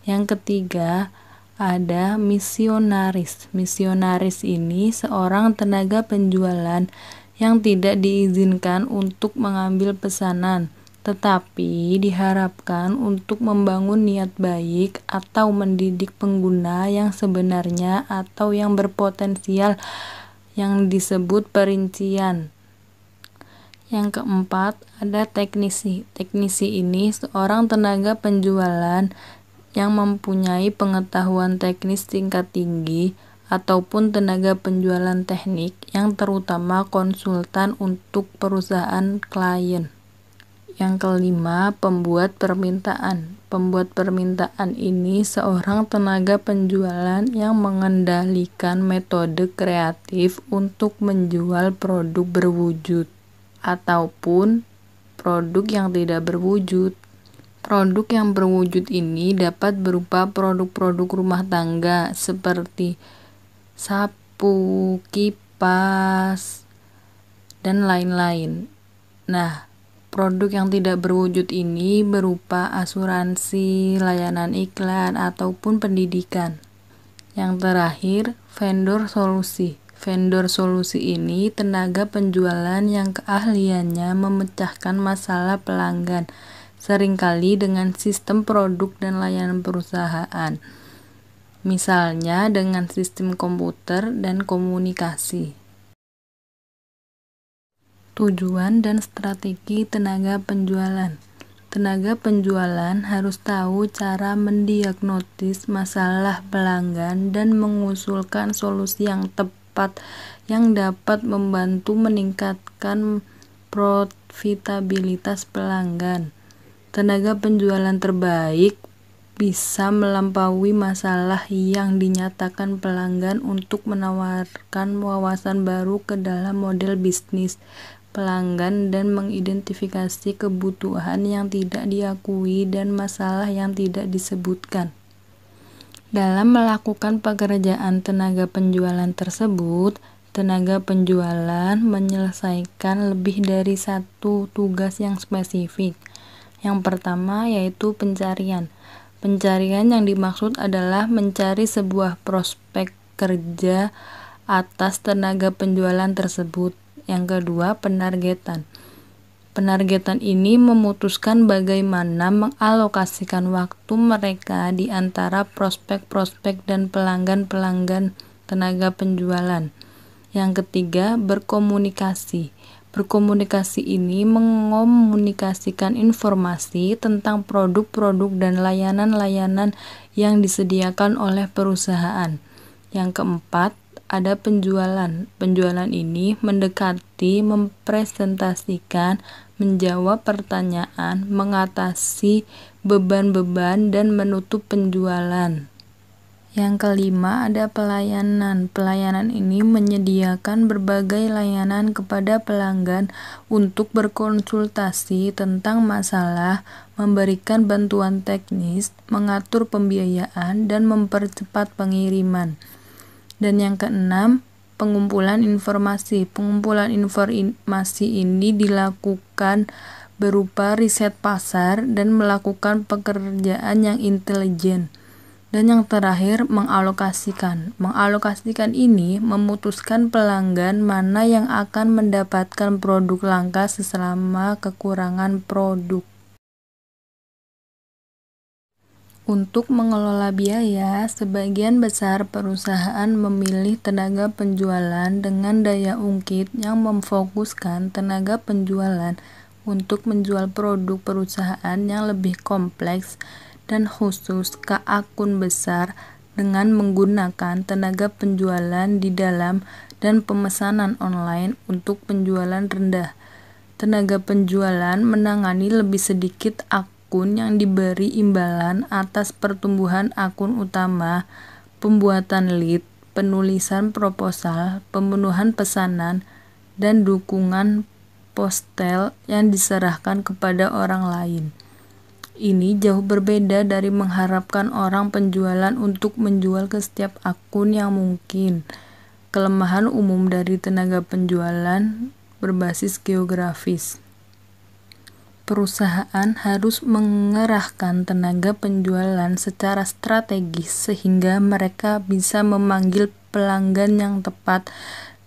Yang ketiga, ada misionaris. Misionaris ini seorang tenaga penjualan yang tidak diizinkan untuk mengambil pesanan, tetapi diharapkan untuk membangun niat baik atau mendidik pengguna yang sebenarnya atau yang berpotensial yang disebut perincian. Yang keempat, ada teknisi. Teknisi ini seorang tenaga penjualan yang mempunyai pengetahuan teknis tingkat tinggi ataupun tenaga penjualan teknik yang terutama konsultan untuk perusahaan klien. Yang kelima, pembuat permintaan. Pembuat permintaan ini seorang tenaga penjualan yang mengendalikan metode kreatif untuk menjual produk berwujud ataupun produk yang tidak berwujud. Produk yang berwujud ini dapat berupa produk-produk rumah tangga seperti sapu, kipas, dan lain-lain. Nah, produk yang tidak berwujud ini berupa asuransi, layanan iklan, ataupun pendidikan. Yang terakhir, vendor solusi. Vendor solusi ini tenaga penjualan yang keahliannya memecahkan masalah pelanggan, seringkali dengan sistem produk dan layanan perusahaan. Misalnya dengan sistem komputer dan komunikasi. Tujuan dan strategi tenaga penjualan. Tenaga penjualan harus tahu cara mendiagnosis masalah pelanggan dan mengusulkan solusi yang tepat yang dapat membantu meningkatkan profitabilitas pelanggan. Tenaga penjualan terbaik bisa melampaui masalah yang dinyatakan pelanggan untuk menawarkan wawasan baru ke dalam model bisnis pelanggan dan mengidentifikasi kebutuhan yang tidak diakui dan masalah yang tidak disebutkan. Dalam melakukan pekerjaan tenaga penjualan tersebut, tenaga penjualan menyelesaikan lebih dari satu tugas yang spesifik. Yang pertama yaitu pencarian. Pencarian yang dimaksud adalah mencari sebuah prospek kerja atas tenaga penjualan tersebut. Yang kedua, penargetan. Penargetan ini memutuskan bagaimana mengalokasikan waktu mereka di antara prospek-prospek dan pelanggan-pelanggan tenaga penjualan. Yang ketiga, berkomunikasi. Berkomunikasi ini mengomunikasikan informasi tentang produk-produk dan layanan-layanan yang disediakan oleh perusahaan. Yang keempat, ada penjualan. Penjualan ini mendekati, mempresentasikan, menjawab pertanyaan, mengatasi beban-beban, dan menutup penjualan. Yang kelima, ada pelayanan. Pelayanan ini menyediakan berbagai layanan kepada pelanggan untuk berkonsultasi tentang masalah, memberikan bantuan teknis, mengatur pembiayaan, dan mempercepat pengiriman. Dan yang keenam, pengumpulan informasi. Pengumpulan informasi ini dilakukan berupa riset pasar dan melakukan pekerjaan yang intelijen. Dan yang terakhir, mengalokasikan. Mengalokasikan ini memutuskan pelanggan mana yang akan mendapatkan produk langka selama kekurangan produk. Untuk mengelola biaya, sebagian besar perusahaan memilih tenaga penjualan dengan daya ungkit yang memfokuskan tenaga penjualan untuk menjual produk perusahaan yang lebih kompleks dan khusus ke akun besar dengan menggunakan tenaga penjualan di dalam dan pemesanan online untuk penjualan rendah. Tenaga penjualan menangani lebih sedikit akun yang diberi imbalan atas pertumbuhan akun utama, pembuatan lead, penulisan proposal, pemenuhan pesanan, dan dukungan postel yang diserahkan kepada orang lain. Ini jauh berbeda dari mengharapkan orang penjualan untuk menjual ke setiap akun yang mungkin. Kelemahan umum dari tenaga penjualan berbasis geografis. Perusahaan harus mengerahkan tenaga penjualan secara strategis sehingga mereka bisa memanggil pelanggan yang tepat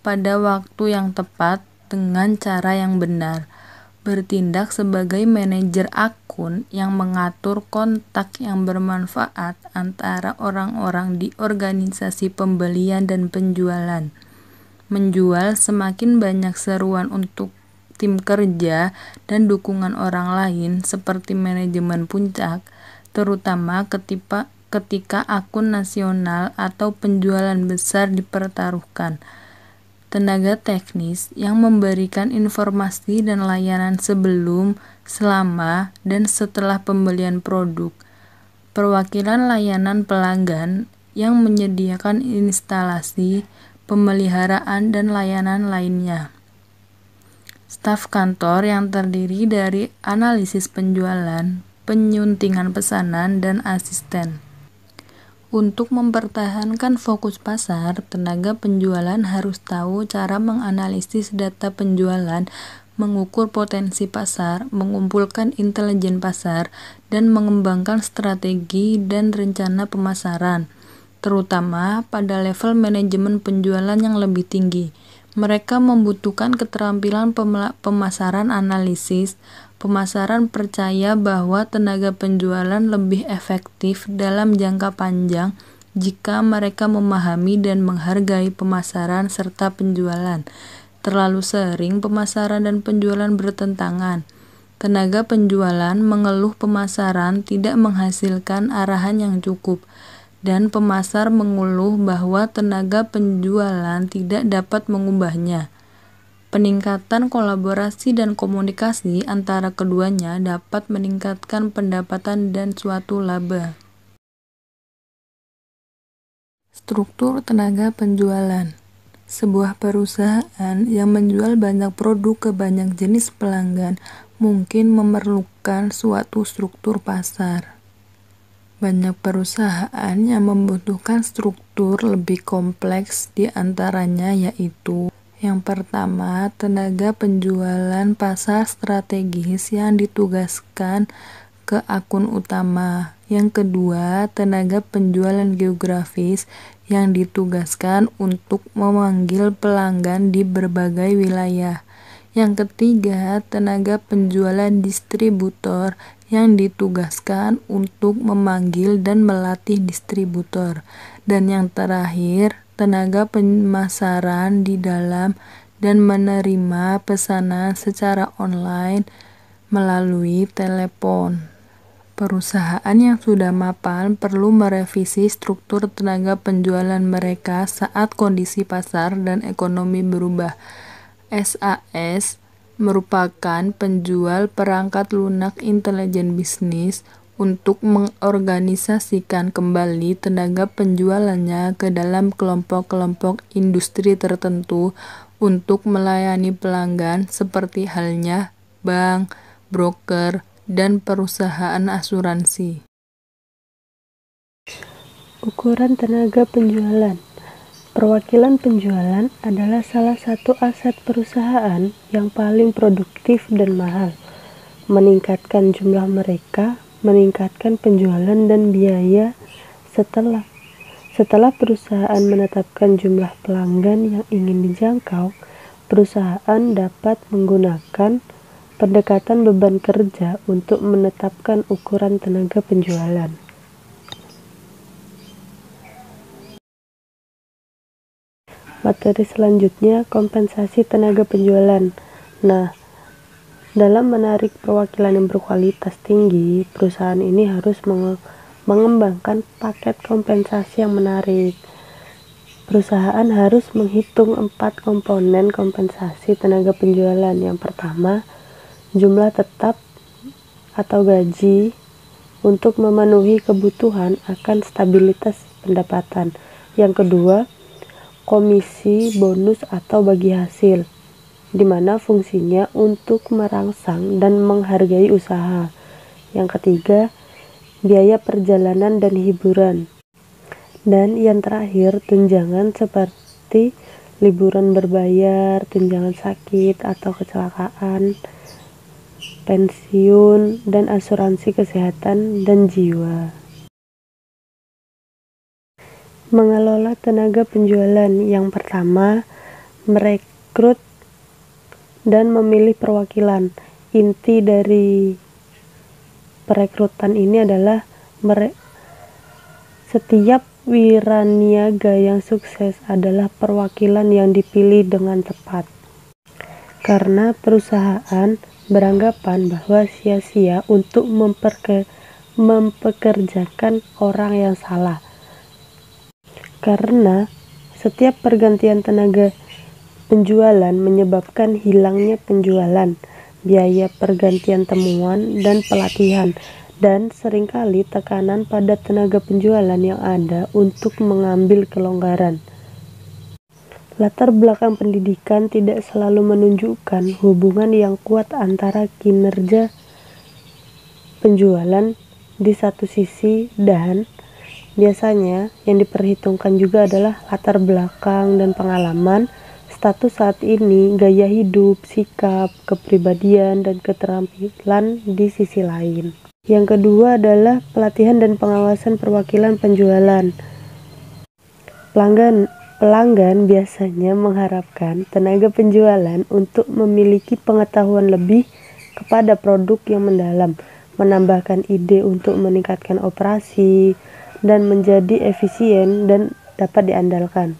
pada waktu yang tepat dengan cara yang benar. Bertindak sebagai manajer akun yang mengatur kontak yang bermanfaat antara orang-orang di organisasi pembelian dan penjualan. Menjual semakin banyak seruan untuk tim kerja, dan dukungan orang lain seperti manajemen puncak, terutama ketika akun nasional atau penjualan besar dipertaruhkan. Tenaga teknis yang memberikan informasi dan layanan sebelum, selama, dan setelah pembelian produk. Perwakilan layanan pelanggan yang menyediakan instalasi, pemeliharaan, dan layanan lainnya. Staf kantor yang terdiri dari analisis penjualan, penyuntingan pesanan, dan asisten. Untuk mempertahankan fokus pasar, tenaga penjualan harus tahu cara menganalisis data penjualan, mengukur potensi pasar, mengumpulkan intelijen pasar, dan mengembangkan strategi dan rencana pemasaran, terutama pada level manajemen penjualan yang lebih tinggi. Mereka membutuhkan keterampilan pemasaran analisis. Pemasaran percaya bahwa tenaga penjualan lebih efektif dalam jangka panjang jika mereka memahami dan menghargai pemasaran serta penjualan. Terlalu sering pemasaran dan penjualan bertentangan. Tenaga penjualan mengeluh pemasaran tidak menghasilkan arahan yang cukup, dan pemasar mengeluh bahwa tenaga penjualan tidak dapat mengubahnya. Peningkatan kolaborasi dan komunikasi antara keduanya dapat meningkatkan pendapatan dan suatu laba. Struktur tenaga penjualan. Sebuah perusahaan yang menjual banyak produk ke banyak jenis pelanggan mungkin memerlukan suatu struktur pasar. Banyak perusahaan yang membutuhkan struktur lebih kompleks, di antaranya yaitu: yang pertama, tenaga penjualan pasar strategis yang ditugaskan ke akun utama. Yang kedua, tenaga penjualan geografis yang ditugaskan untuk memanggil pelanggan di berbagai wilayah. Yang ketiga, tenaga penjualan distributor yang ditugaskan untuk memanggil dan melatih distributor. Dan yang terakhir, tenaga pemasaran di dalam dan menerima pesanan secara online melalui telepon. Perusahaan yang sudah mapan perlu merevisi struktur tenaga penjualan mereka saat kondisi pasar dan ekonomi berubah. SAS merupakan penjual perangkat lunak intelijen bisnis untuk mengorganisasikan kembali tenaga penjualannya ke dalam kelompok-kelompok industri tertentu untuk melayani pelanggan, seperti halnya bank, broker, dan perusahaan asuransi. Ukuran tenaga penjualan. Perwakilan penjualan adalah salah satu aset perusahaan yang paling produktif dan mahal. Meningkatkan jumlah mereka, meningkatkan penjualan dan biaya setelah perusahaan menetapkan jumlah pelanggan yang ingin dijangkau, perusahaan dapat menggunakan pendekatan beban kerja untuk menetapkan ukuran tenaga penjualan. Materi selanjutnya, kompensasi tenaga penjualan. Nah, dalam menarik perwakilan yang berkualitas tinggi, perusahaan ini harus mengembangkan paket kompensasi yang menarik. Perusahaan harus menghitung 4 komponen kompensasi tenaga penjualan. Yang pertama, jumlah tetap atau gaji untuk memenuhi kebutuhan akan stabilitas pendapatan. Yang kedua, komisi, bonus, atau bagi hasil, di mana fungsinya untuk merangsang dan menghargai usaha. Yang ketiga, biaya perjalanan dan hiburan. Dan yang terakhir, tunjangan seperti liburan berbayar, tunjangan sakit atau kecelakaan, pensiun, dan asuransi kesehatan dan jiwa. Mengelola tenaga penjualan. Yang pertama, merekrut dan memilih perwakilan. Inti dari perekrutan ini adalah setiap wiraniaga yang sukses adalah perwakilan yang dipilih dengan tepat. karena perusahaan beranggapan bahwa sia-sia untuk mempekerjakan orang yang salah. Karena setiap pergantian tenaga penjualan menyebabkan hilangnya penjualan, biaya pergantian temuan, dan pelatihan, dan seringkali tekanan pada tenaga penjualan yang ada untuk mengambil kelonggaran. Latar belakang pendidikan tidak selalu menunjukkan hubungan yang kuat antara kinerja penjualan di satu sisi dan biasanya yang diperhitungkan juga adalah latar belakang dan pengalaman, status saat ini, gaya hidup, sikap, kepribadian, dan keterampilan di sisi lain. Yang kedua adalah pelatihan dan pengawasan perwakilan penjualan. Pelanggan biasanya mengharapkan tenaga penjualan untuk memiliki pengetahuan lebih kepada produk yang mendalam, menambahkan ide untuk meningkatkan operasi, dan menjadi efisien dan dapat diandalkan.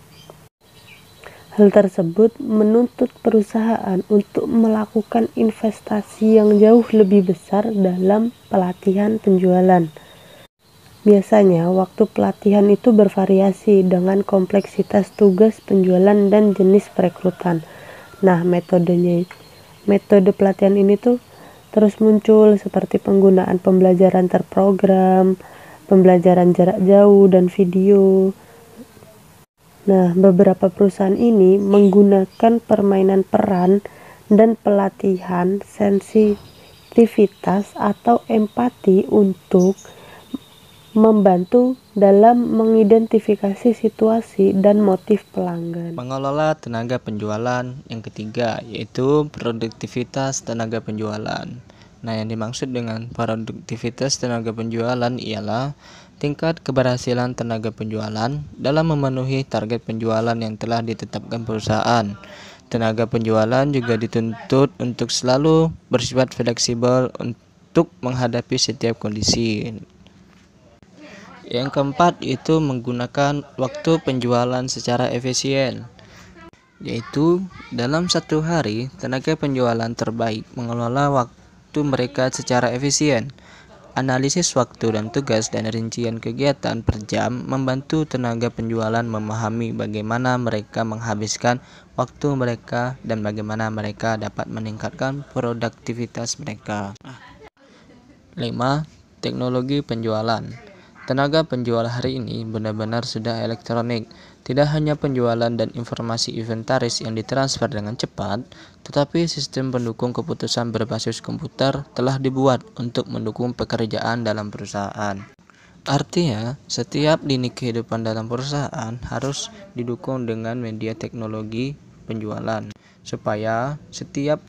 Hal tersebut menuntut perusahaan untuk melakukan investasi yang jauh lebih besar dalam pelatihan penjualan. Biasanya, waktu pelatihan itu bervariasi dengan kompleksitas tugas penjualan dan jenis perekrutan. Nah, metode pelatihan ini tuh terus muncul seperti penggunaan pembelajaran terprogram, pembelajaran jarak jauh, dan video. Nah, beberapa perusahaan ini menggunakan permainan peran dan pelatihan sensitivitas atau empati untuk membantu dalam mengidentifikasi situasi dan motif pelanggan. Mengelola tenaga penjualan yang ketiga yaitu produktivitas tenaga penjualan. Nah, yang dimaksud dengan produktivitas tenaga penjualan ialah tingkat keberhasilan tenaga penjualan dalam memenuhi target penjualan yang telah ditetapkan perusahaan. Tenaga penjualan juga dituntut untuk selalu bersifat fleksibel untuk menghadapi setiap kondisi. Yang keempat yaitu menggunakan waktu penjualan secara efisien, yaitu dalam satu hari tenaga penjualan terbaik mengelola waktu mereka secara efisien. Analisis waktu dan tugas dan rincian kegiatan per jam membantu tenaga penjualan memahami bagaimana mereka menghabiskan waktu mereka dan bagaimana mereka dapat meningkatkan produktivitas mereka. 5. Teknologi penjualan. Tenaga penjual hari ini benar-benar sudah elektronik. Tidak hanya penjualan dan informasi inventaris yang ditransfer dengan cepat, tetapi sistem pendukung keputusan berbasis komputer telah dibuat untuk mendukung pekerjaan dalam perusahaan. Artinya, setiap lini kehidupan dalam perusahaan harus didukung dengan media teknologi penjualan, supaya setiap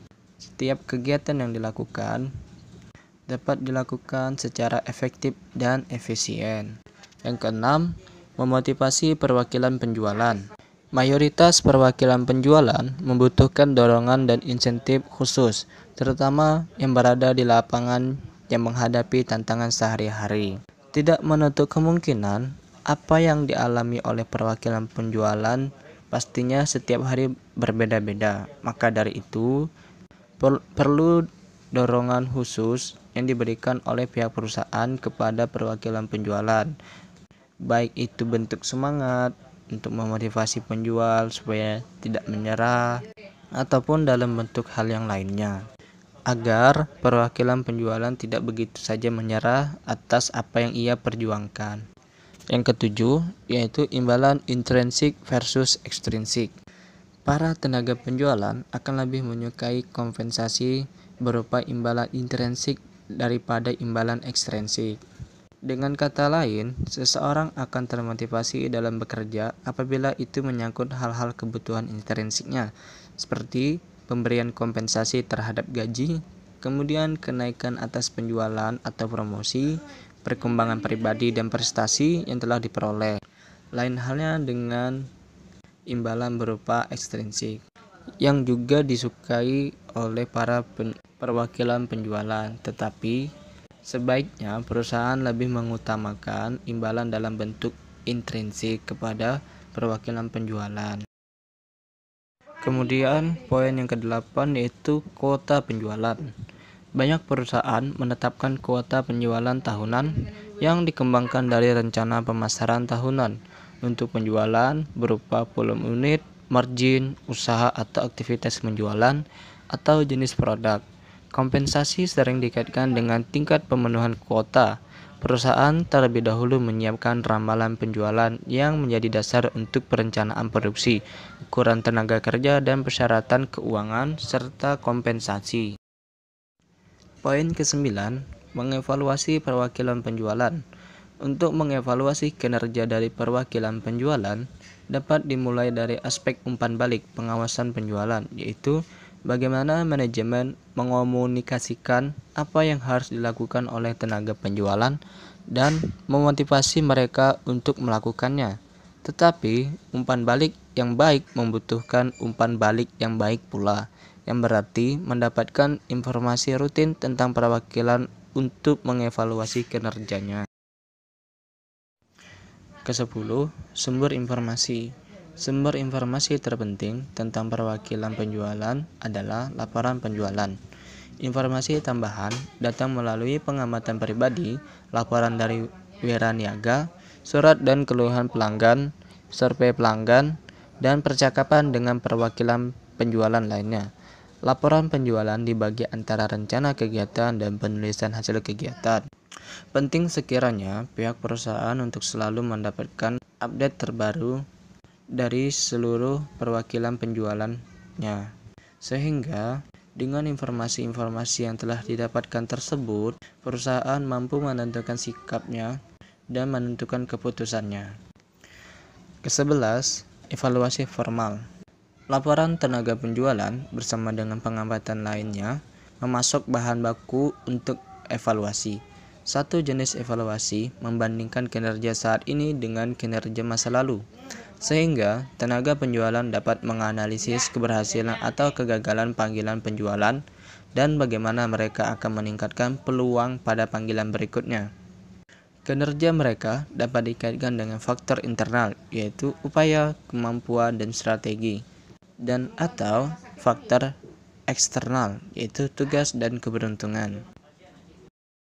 kegiatan yang dilakukan dapat dilakukan secara efektif dan efisien. Yang keenam, memotivasi perwakilan penjualan. Mayoritas perwakilan penjualan membutuhkan dorongan dan insentif khusus, terutama yang berada di lapangan yang menghadapi tantangan sehari-hari. Tidak menutup kemungkinan apa yang dialami oleh perwakilan penjualan pastinya setiap hari berbeda-beda. Maka dari itu, perlu dorongan khusus yang diberikan oleh pihak perusahaan kepada perwakilan penjualan, baik itu bentuk semangat untuk memotivasi penjual supaya tidak menyerah ataupun dalam bentuk hal yang lainnya, agar perwakilan penjualan tidak begitu saja menyerah atas apa yang ia perjuangkan. Yang ketujuh yaitu imbalan intrinsik versus ekstrinsik. Para tenaga penjualan akan lebih menyukai kompensasi berupa imbalan intrinsik daripada imbalan ekstrinsik. Dengan kata lain, seseorang akan termotivasi dalam bekerja apabila itu menyangkut hal-hal kebutuhan intrinsiknya, seperti pemberian kompensasi terhadap gaji, kemudian kenaikan atas penjualan atau promosi, perkembangan pribadi dan prestasi yang telah diperoleh. Lain halnya dengan imbalan berupa ekstrinsik, yang juga disukai oleh para perwakilan penjualan, tetapi sebaiknya perusahaan lebih mengutamakan imbalan dalam bentuk intrinsik kepada perwakilan penjualan. Kemudian poin yang ke-8 yaitu kuota penjualan. Banyak perusahaan menetapkan kuota penjualan tahunan yang dikembangkan dari rencana pemasaran tahunan untuk penjualan berupa volume unit, margin, usaha atau aktivitas penjualan, atau jenis produk. Kompensasi sering dikaitkan dengan tingkat pemenuhan kuota. Perusahaan terlebih dahulu menyiapkan ramalan penjualan yang menjadi dasar untuk perencanaan produksi, ukuran tenaga kerja, dan persyaratan keuangan, serta kompensasi. Poin ke-9, mengevaluasi perwakilan penjualan. Untuk mengevaluasi kinerja dari perwakilan penjualan, dapat dimulai dari aspek umpan balik pengawasan penjualan, yaitu bagaimana manajemen mengomunikasikan apa yang harus dilakukan oleh tenaga penjualan dan memotivasi mereka untuk melakukannya. Tetapi, umpan balik yang baik membutuhkan umpan balik yang baik pula, yang berarti mendapatkan informasi rutin tentang perwakilan untuk mengevaluasi kinerjanya. Ke-10, sumber informasi. Sumber informasi terpenting tentang perwakilan penjualan adalah laporan penjualan. Informasi tambahan datang melalui pengamatan pribadi, laporan dari wiraniaga, surat dan keluhan pelanggan, survei pelanggan, dan percakapan dengan perwakilan penjualan lainnya. Laporan penjualan dibagi antara rencana kegiatan dan penulisan hasil kegiatan. Penting sekiranya pihak perusahaan untuk selalu mendapatkan update terbaru dari seluruh perwakilan penjualannya, sehingga dengan informasi-informasi yang telah didapatkan tersebut, perusahaan mampu menentukan sikapnya dan menentukan keputusannya. Ke-11, evaluasi formal. Laporan tenaga penjualan bersama dengan pengamatan lainnya memasuk bahan baku untuk evaluasi. Satu jenis evaluasi membandingkan kinerja saat ini dengan kinerja masa lalu, sehingga tenaga penjualan dapat menganalisis keberhasilan atau kegagalan panggilan penjualan dan bagaimana mereka akan meningkatkan peluang pada panggilan berikutnya. Kinerja mereka dapat dikaitkan dengan faktor internal, yaitu upaya, kemampuan, dan strategi, dan atau faktor eksternal, yaitu tugas dan keberuntungan.